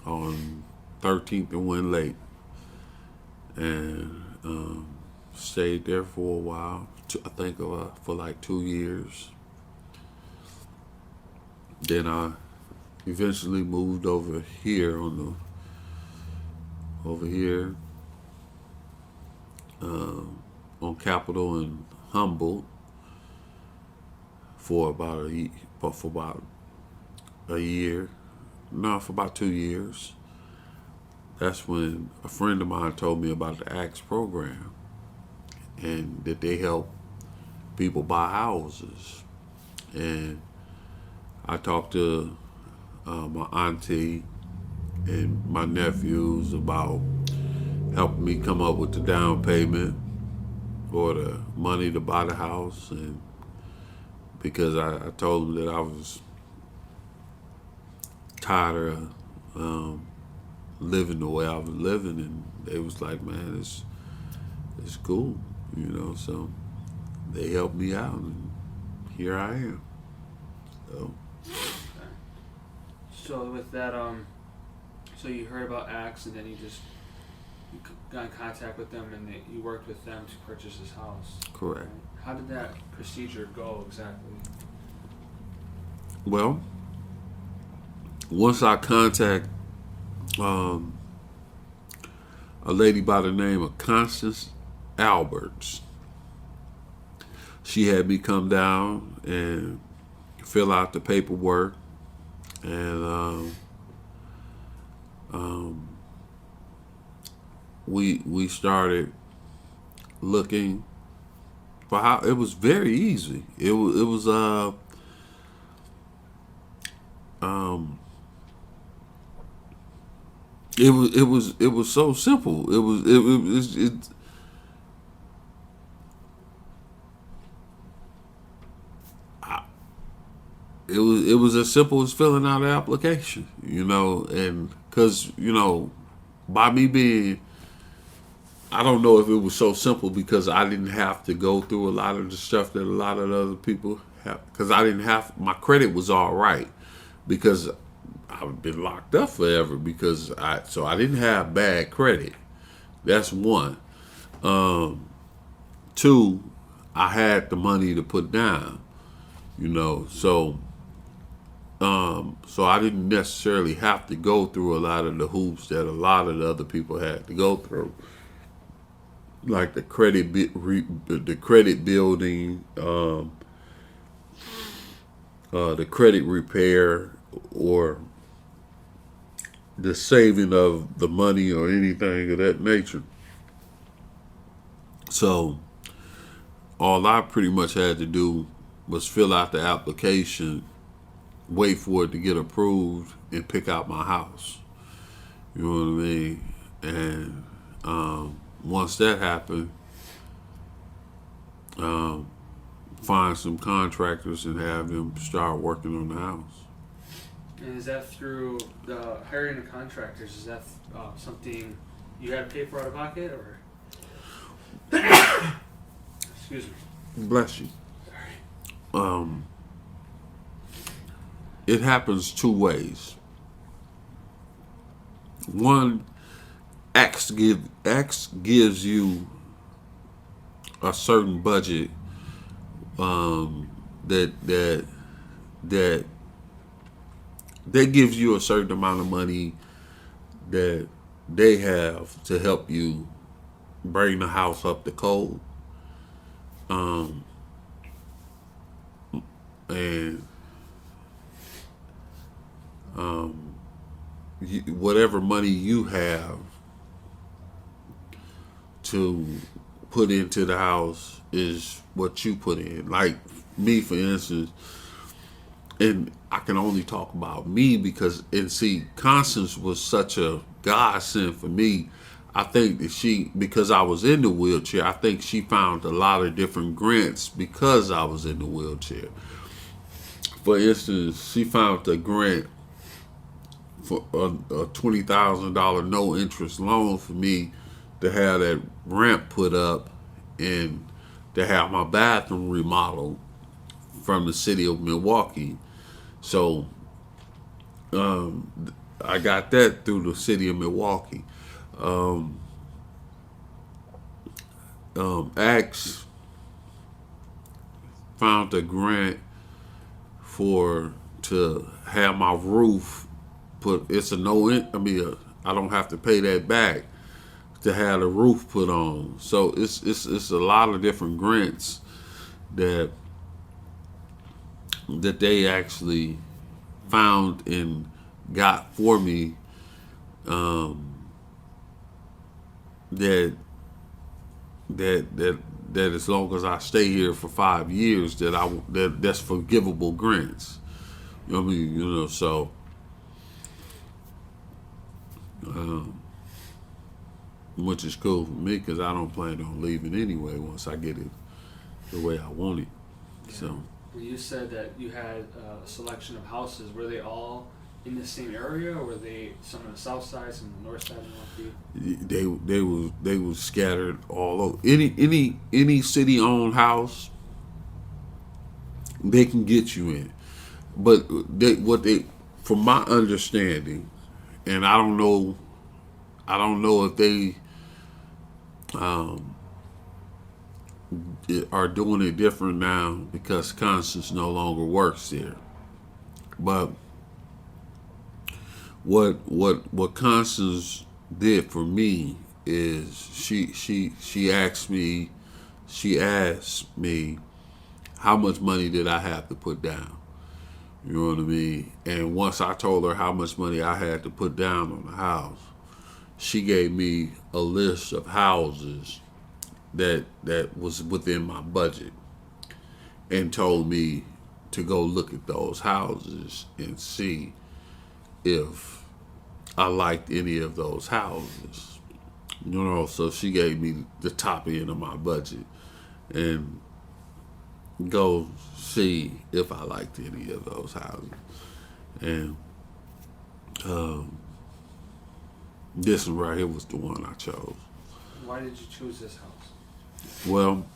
on 13th and Win Lake, and stayed there for a while. I think for like 2 years. Then I eventually moved over here over here on Capitol and Humboldt for about for about a year. No, for about 2 years. That's when a friend of mine told me about the ACTS program and that they help people buy houses. And I talked to my auntie and my nephews about helping me come up with the down payment or the money to buy the house. And because I told them that I was tired of living the way I was living, and they was like, man, it's cool, you know. So they helped me out, and here I am. So So with that, so you heard about Axe, and then you got in contact with them, and you worked with them to purchase this house. correct. Right? How did that procedure go exactly? Well, once I contact a lady by the name of Constance Alberts, she had me come down and fill out the paperwork, and we started looking for how. It was very easy. Um, it was so simple. It was as simple as filling out an application, you know, and because, you know, by me being, I don't know if it was so simple because I didn't have to go through a lot of the stuff that a lot of the other people have, because I didn't have, my credit was all right because I've been locked up forever so I didn't have bad credit. That's one. Two, I had the money to put down, you know, so I didn't necessarily have to go through a lot of the hoops that a lot of the other people had to go through, like the the credit building, the credit repair, or the saving of the money or anything of that nature. So all I pretty much had to do was fill out the application, wait for it to get approved, and pick out my house. You know what I mean? And once that happened, find some contractors and have them start working on the house. And is that through the hiring of contractors? Is that something you had to pay for out of pocket, or? Excuse me. Bless you. It happens two ways. One, X gives you a certain budget that they gives you a certain amount of money that they have to help you bring the house up to code. And whatever money you have to put into the house is what you put in. Like me, for instance, and I can only talk about me see, Constance was such a godsend for me. I think that because I was in the wheelchair, I think she found a lot of different grants because I was in the wheelchair. For instance, she found a grant for a $20,000 no interest loan for me to have that ramp put up and to have my bathroom remodeled from the city of Milwaukee. So I got that through the city of Milwaukee. Axe found a grant to have my roof put. It's a no. I don't have to pay that back to have the roof put on. So it's a lot of different grants that they actually found and got for me, that that as long as I stay here for 5 years, that's forgivable grants. You know what I mean? So which is cool for me because I don't plan on leaving anyway once I get it the way I want it. So You said that you had a selection of houses. Were they all in the same area, or were they some on the south side, some on the north side of Northview? they was scattered all over. Any city owned house they can get you in, but from my understanding, and I don't know if they are doing it different now because Constance no longer works there. But what Constance did for me is she asked me how much money did I have to put down. You know what I mean? And once I told her how much money I had to put down on the house, she gave me a list of houses that was within my budget and told me to go look at those houses and see if I liked any of those houses. So she gave me the top end of my budget and go see if I liked any of those houses. And this one right here was the one I chose. Why did you choose this house? Well,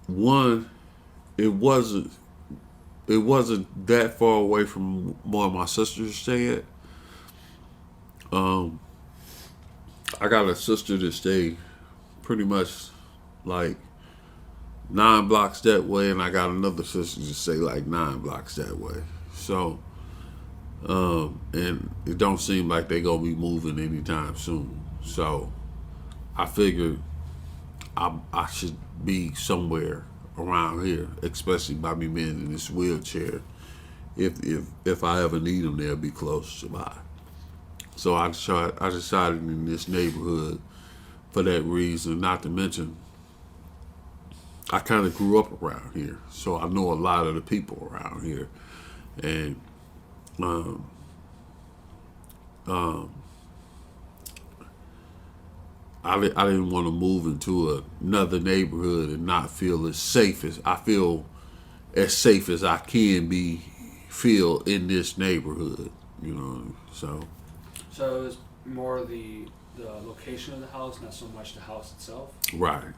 one, it wasn't that far away from where my sisters stay at. I got a sister that stay pretty much like 9 blocks that way, and I got another sister that stay like 9 blocks that way. So, and it don't seem like they gonna be moving anytime soon. So, I figured I should be somewhere around here, especially by me being in this wheelchair. If I ever need them, they'll be close to by. So I decided in this neighborhood for that reason. Not to mention, I kind of grew up around here, so I know a lot of the people around here, and I didn't want to move into another neighborhood and not feel as safe as I feel, as safe as I can feel in this neighborhood. So So it was more the location of the house, not so much the house itself. right.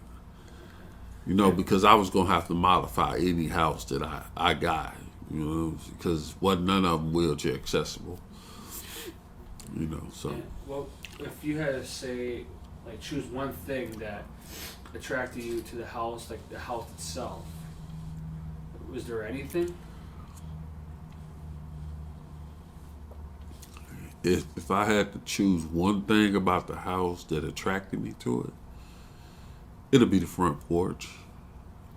Because I was gonna have to modify any house that I got, because none of them wheelchair accessible. So. And, well, if you had to say, like, choose one thing that attracted you to the house, like the house itself, was there anything? If I had to choose one thing about the house that attracted me to it, it'll be the front porch.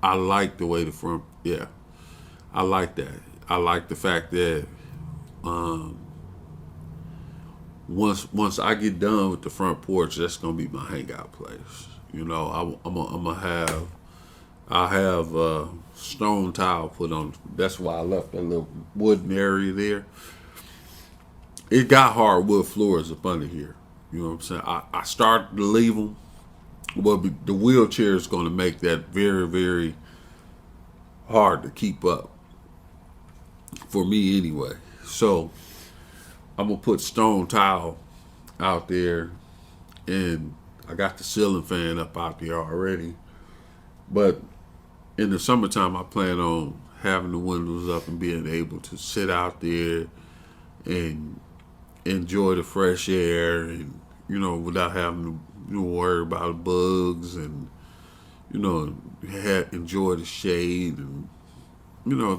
I like the way I like that. I like the fact that once I get done with the front porch, that's gonna be my hangout place. I'll have stone tile put on. That's why I left that little wooden area there. It got hardwood floors up under here. You know what I'm saying? I started to leave them, but the wheelchair is going to make that very, very hard to keep up for me anyway. So I'm going to put stone tile out there, and I got the ceiling fan up out there already. But in the summertime, I plan on having the windows up and being able to sit out there and enjoy the fresh air, and without having to worry about bugs and enjoy the shade and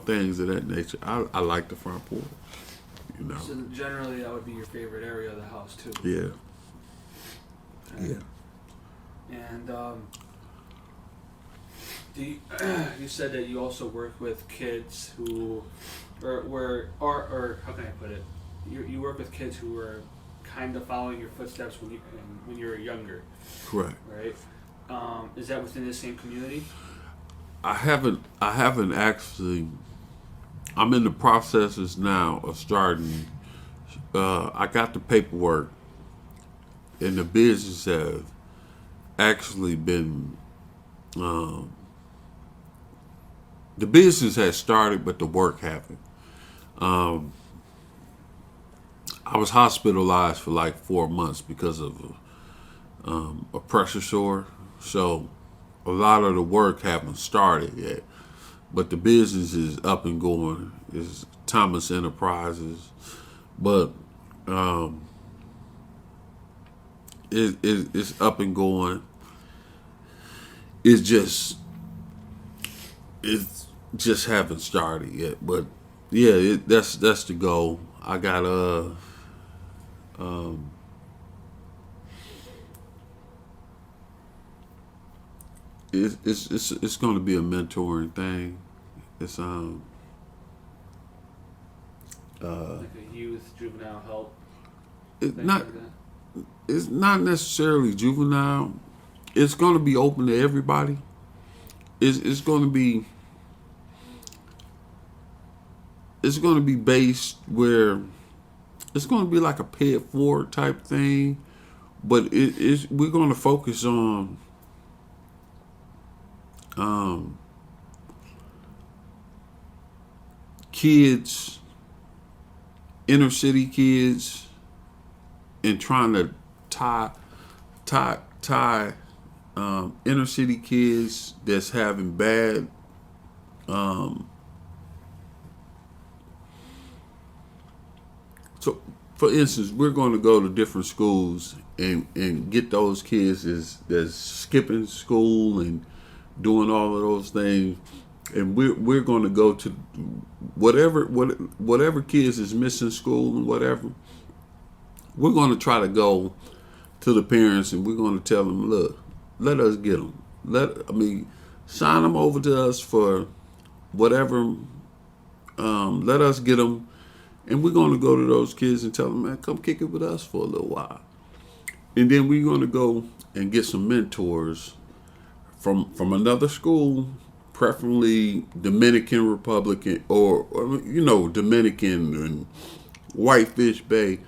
things of that nature. I like the front porch. So generally, that would be your favorite area of the house too. Yeah. Okay. Yeah. And you said that you also work with kids who, or how can I put it? You work with kids who were kind of following your footsteps when you were younger. Correct. Right. Is that within the same community? I haven't actually. I'm in the processes now of starting. I got the paperwork, and the business have actually been. The business has started, but the work haven't. I was hospitalized for like 4 months because of a pressure sore, so a lot of the work haven't started yet. But the business is up and going. It's Thomas Enterprises, but it's up and going. It's just haven't started yet. But yeah, that's the goal. I got it's going to be a mentoring thing. It's Like a youth, juvenile help. it's Thing not like that? it's not necessarily juvenile. It's going to be open to everybody. It's going to be based where it's going to be like a pay it forward type thing, but we're going to focus on kids, inner city kids, and trying to tie inner city kids that's having bad so for instance, we're going to go to different schools and get those kids that's skipping school and doing all of those things, and we're going to go to whatever kids is missing school and whatever. We're going to try to go to the parents and we're going to tell them, look, let us get them. Sign them over to us for whatever. Let us get them, and we're going to go to those kids and tell them, man, come kick it with us for a little while. And then we're going to go and get some mentors from another school, preferably Dominican Republic or Dominican and Whitefish Bay,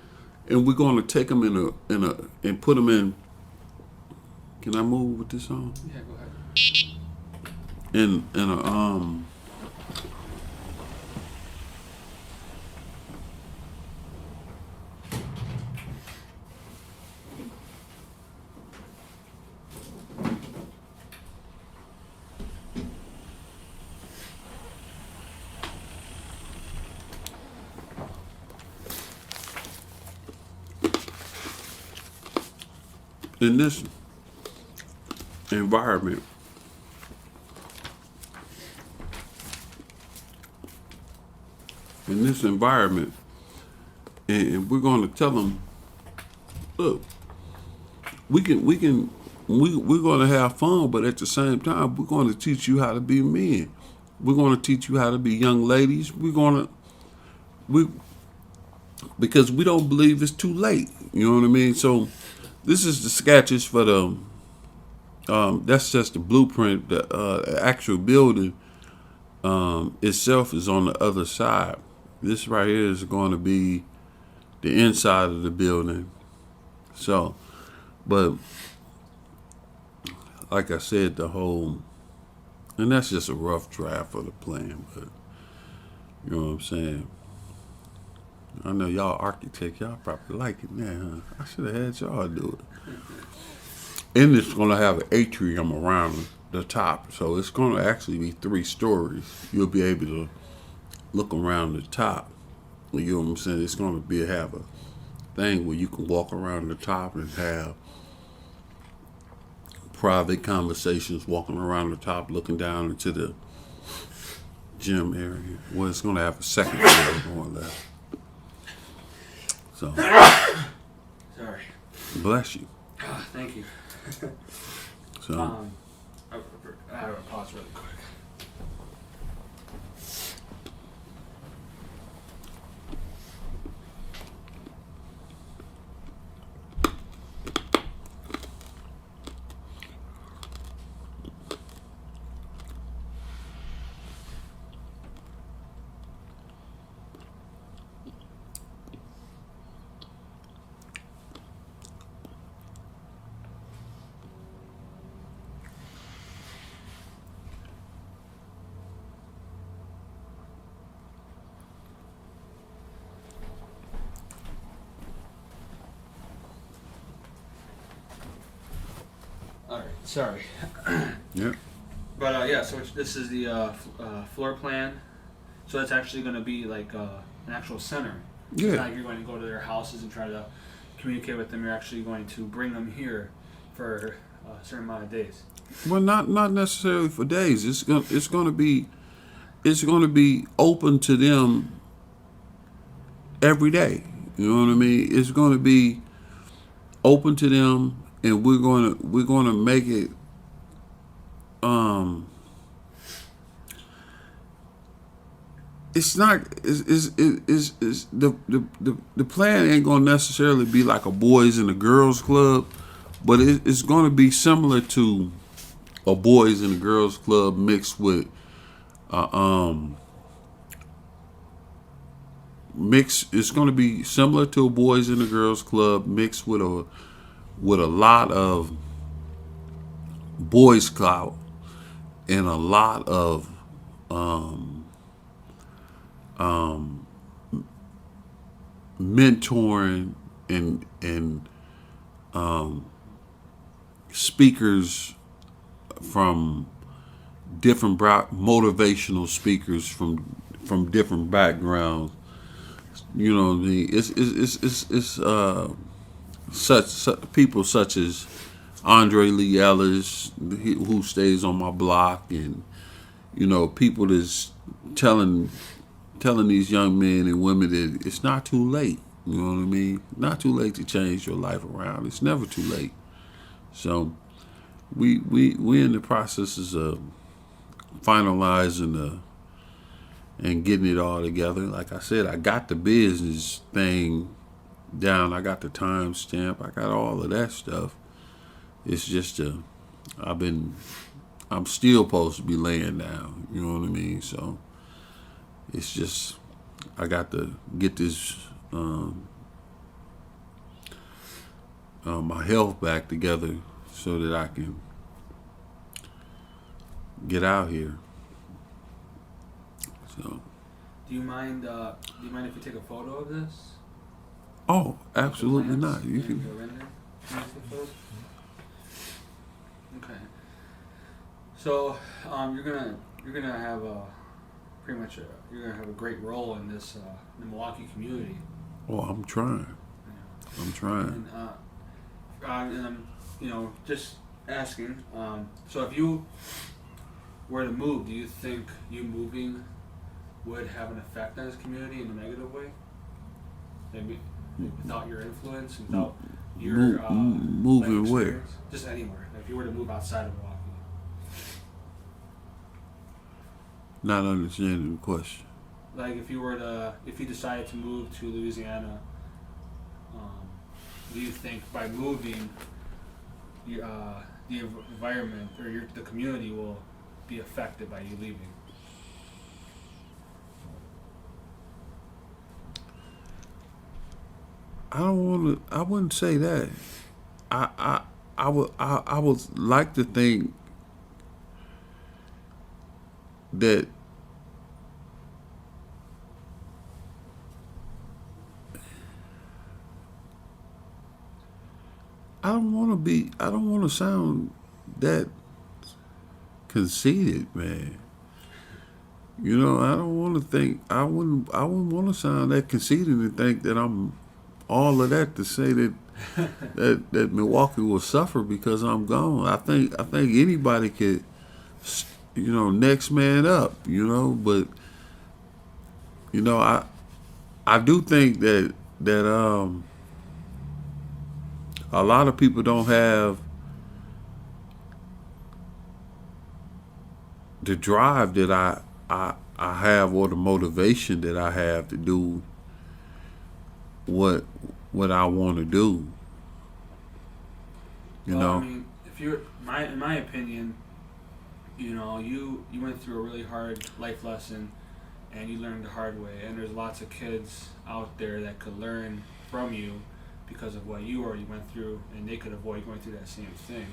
and we're going to take them and put them in. Can I move with this on? Yeah, go ahead. In this environment, and we're going to tell them, look, we're going to have fun, but at the same time, we're going to teach you how to be men. We're going to teach you how to be young ladies. Because we don't believe it's too late. You know what I mean? So this is the sketches for the. That's just the blueprint. The actual building itself is on the other side. This right here is going to be the inside of the building. So, but like I said, and that's just a rough draft of the plan. But you know what I'm saying? I know y'all architects, y'all probably like it now, huh? I should have had y'all do it. And it's going to have an atrium around the top. So it's going to actually be 3 stories. You'll be able to look around the top. You know what I'm saying? It's going to have a thing where you can walk around the top and have private conversations walking around the top, looking down into the gym area. Well, it's going to have a second floor more or less. So, Sorry. bless you. Thank you. So, I have a pause really quick. All right, sorry. yeah. But yeah, so this is the floor plan. So that's actually going to be like an actual center. It's not Yeah. like you're going to go to their houses and try to communicate with them. You're actually going to bring them here for a certain amount of days. Well, not necessarily for days. It's going to be open to them every day. You know what I mean? It's going to be open to them, and we're going to make it. It's not. Is the plan ain't going to necessarily be like a boys and a girls club, but it's going to be similar to a boys and a girls club mixed with it's going to be similar to a boys and a girls club mixed with a lot of boys clout and a lot of mentoring and speakers from different motivational speakers from different backgrounds. You know what I mean? It's such people such as Andre Lee Ellis, who stays on my block, and people that's telling these young men and women that it's not too late. You know what I mean? Not too late to change your life around. It's never too late. So we in the processes of finalizing and getting it all together. Like I said, I got the business thing down. I got the timestamp. I got all of that stuff. It's just I'm still supposed to be laying down. You know what I mean? So it's just I got to get this my health back together so that I can get out here. So. Do you mind if we take a photo of this? Oh, absolutely Plans? not. You Maybe can. a render? Can you take photos? Okay. So you're gonna have you're gonna have a great role in this the Milwaukee community. Oh, I'm trying. Yeah. I'm trying. And I'm just asking. So if you were to move, do you think you moving would have an effect on this community in a negative way? Maybe without your influence, without your Moving life where? experience? Just anywhere. If you were to move outside of Milwaukee. Not understanding the question. Like if you decided to move to Louisiana, do you think by moving, the environment or the community will be affected by you leaving? I wouldn't say that. I would like to think that I don't want to sound that conceited, man. I wouldn't want to sound that conceited and think that I'm all of that to say that that Milwaukee will suffer because I'm gone. I think anybody could, next man up. But I do think that a lot of people don't have the drive that I have, or the motivation that I have to do what what I want to do. You Well, I know. mean, if you're in my opinion, you went through a really hard life lesson, and you learned the hard way. And there's lots of kids out there that could learn from you because of what you already went through, and they could avoid going through that same thing.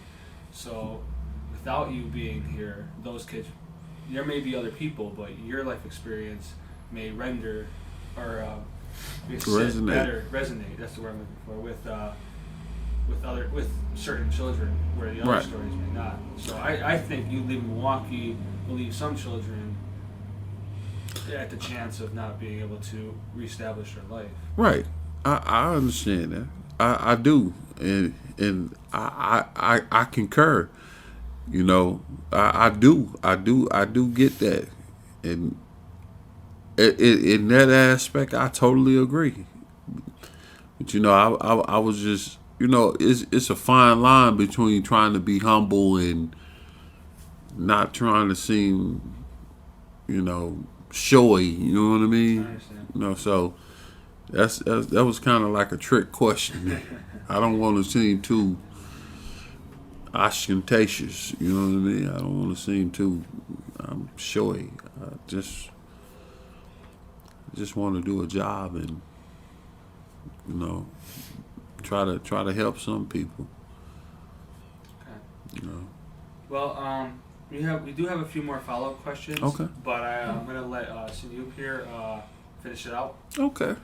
So, without you being here, those kids, there may be other people, but your life experience may render or Resonate. better resonate. That's the word I'm looking for with certain children where the other Right. stories may not. So I think you leave Milwaukee will leave some children at the chance of not being able to reestablish their life. Right. I understand that. I do, and I concur. I do get that, and in that aspect, I totally agree. But I was just, it's a fine line between trying to be humble and not trying to seem, showy. You know what I I mean? understand. So that was kind of like a trick question. I don't want to seem too ostentatious. You know what I mean? I don't want to seem too showy. I just want to do a job and you know try to help some people. Okay. You know. Well, we do have a few more follow up questions. Okay. But I'm gonna let Sinoop here finish it out. Okay.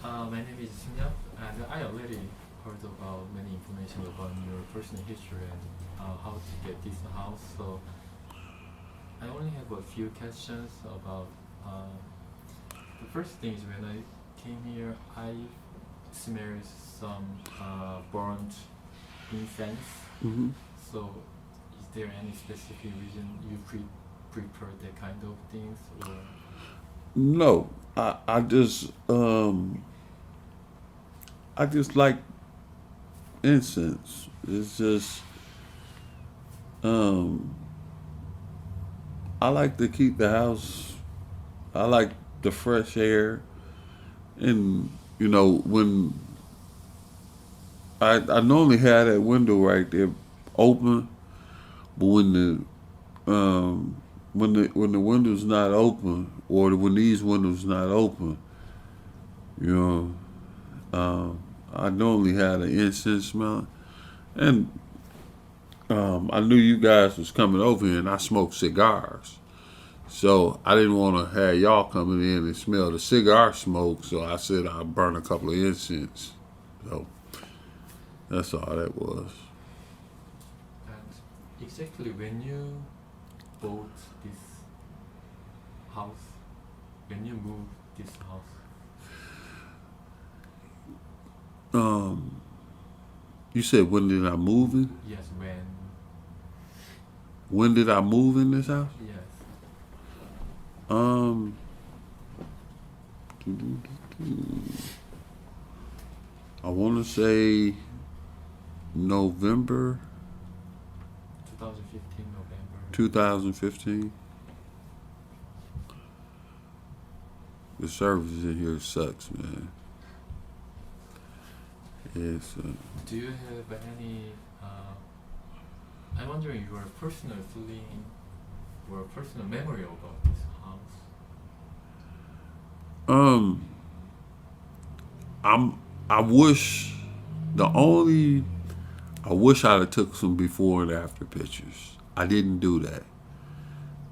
My name is Sinyak, and I already heard about many information about your personal history and how to get this house. So I only have a few questions about. The first thing is when I came here, I smelled some burnt incense. Hmm. So is there any specific reason you prefer that kind of things, or? No, I just like incense. It's just um, I like to keep the house. I like the fresh air, and when I normally have that window right there open, but when the window's not open, or when these windows not open, you know, I normally have the incense smell, and I knew you guys was coming over here, and I smoke cigars. So I didn't want to have y'all coming in and smell the cigar smoke. So I said I'd burn a couple of incense. So that's all that was. And exactly when you bought this house, when you moved this house, You said when did I move in? yes, when, When did I move in this house? yes, Um, I want to say November 2015 November. 2015. The service in here sucks, man. It's Do you have any? I'm wondering your personal feeling or personal memory about this house. um I wish I wish I'd have took some before and after pictures. I didn't do that.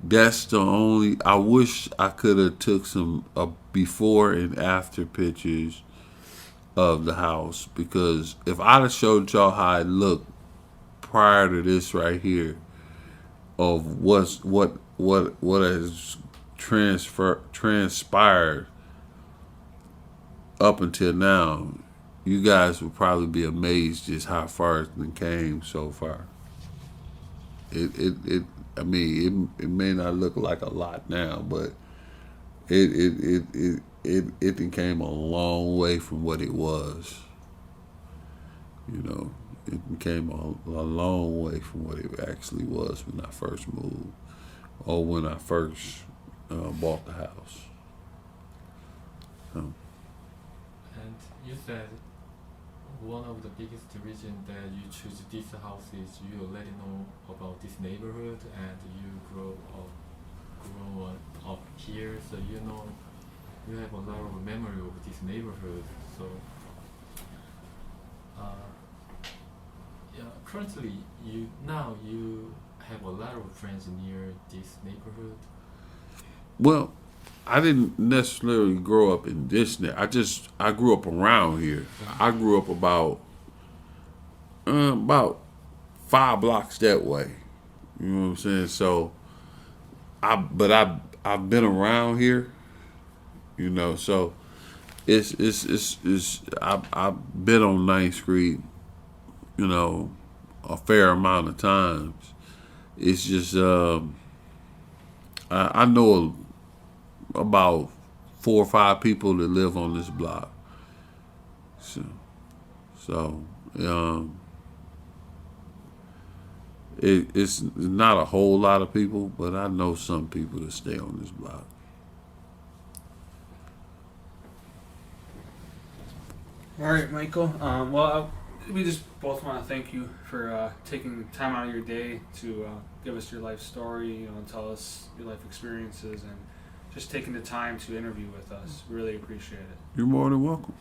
That's the only I wish I could have took some before and after pictures of the house, because if I'd have showed y'all how it looked prior to this right here, of what has transpired up until now, you guys would probably be amazed just how far it came so far. I mean, it may not look like a lot now, but it done came a long way from what it was. You know, it came a long way from what it actually was when I first moved, or when I first bought the house. So, And you said one of the biggest reason that you choose this house is you already know about this neighborhood and you grow up here, so you know you have a lot of memory of this neighborhood. So yeah, currently you have a lot of friends near this neighborhood. well, I didn't necessarily grow up in this. I grew up around here. I grew up about 5 blocks that way. You know what I'm saying? So, I've been around here. You know, so I've been on 9th Street. You know, a fair amount of times. It's just I know about 4 or 5 people that live on this block. So it's not a whole lot of people, but I know some people that stay on this block. All right, Michael. Well, we just both want to thank you for taking time out of your day to give us your life story, and tell us your life experiences, and just taking the time to interview with us. Really appreciate it. You're more than welcome.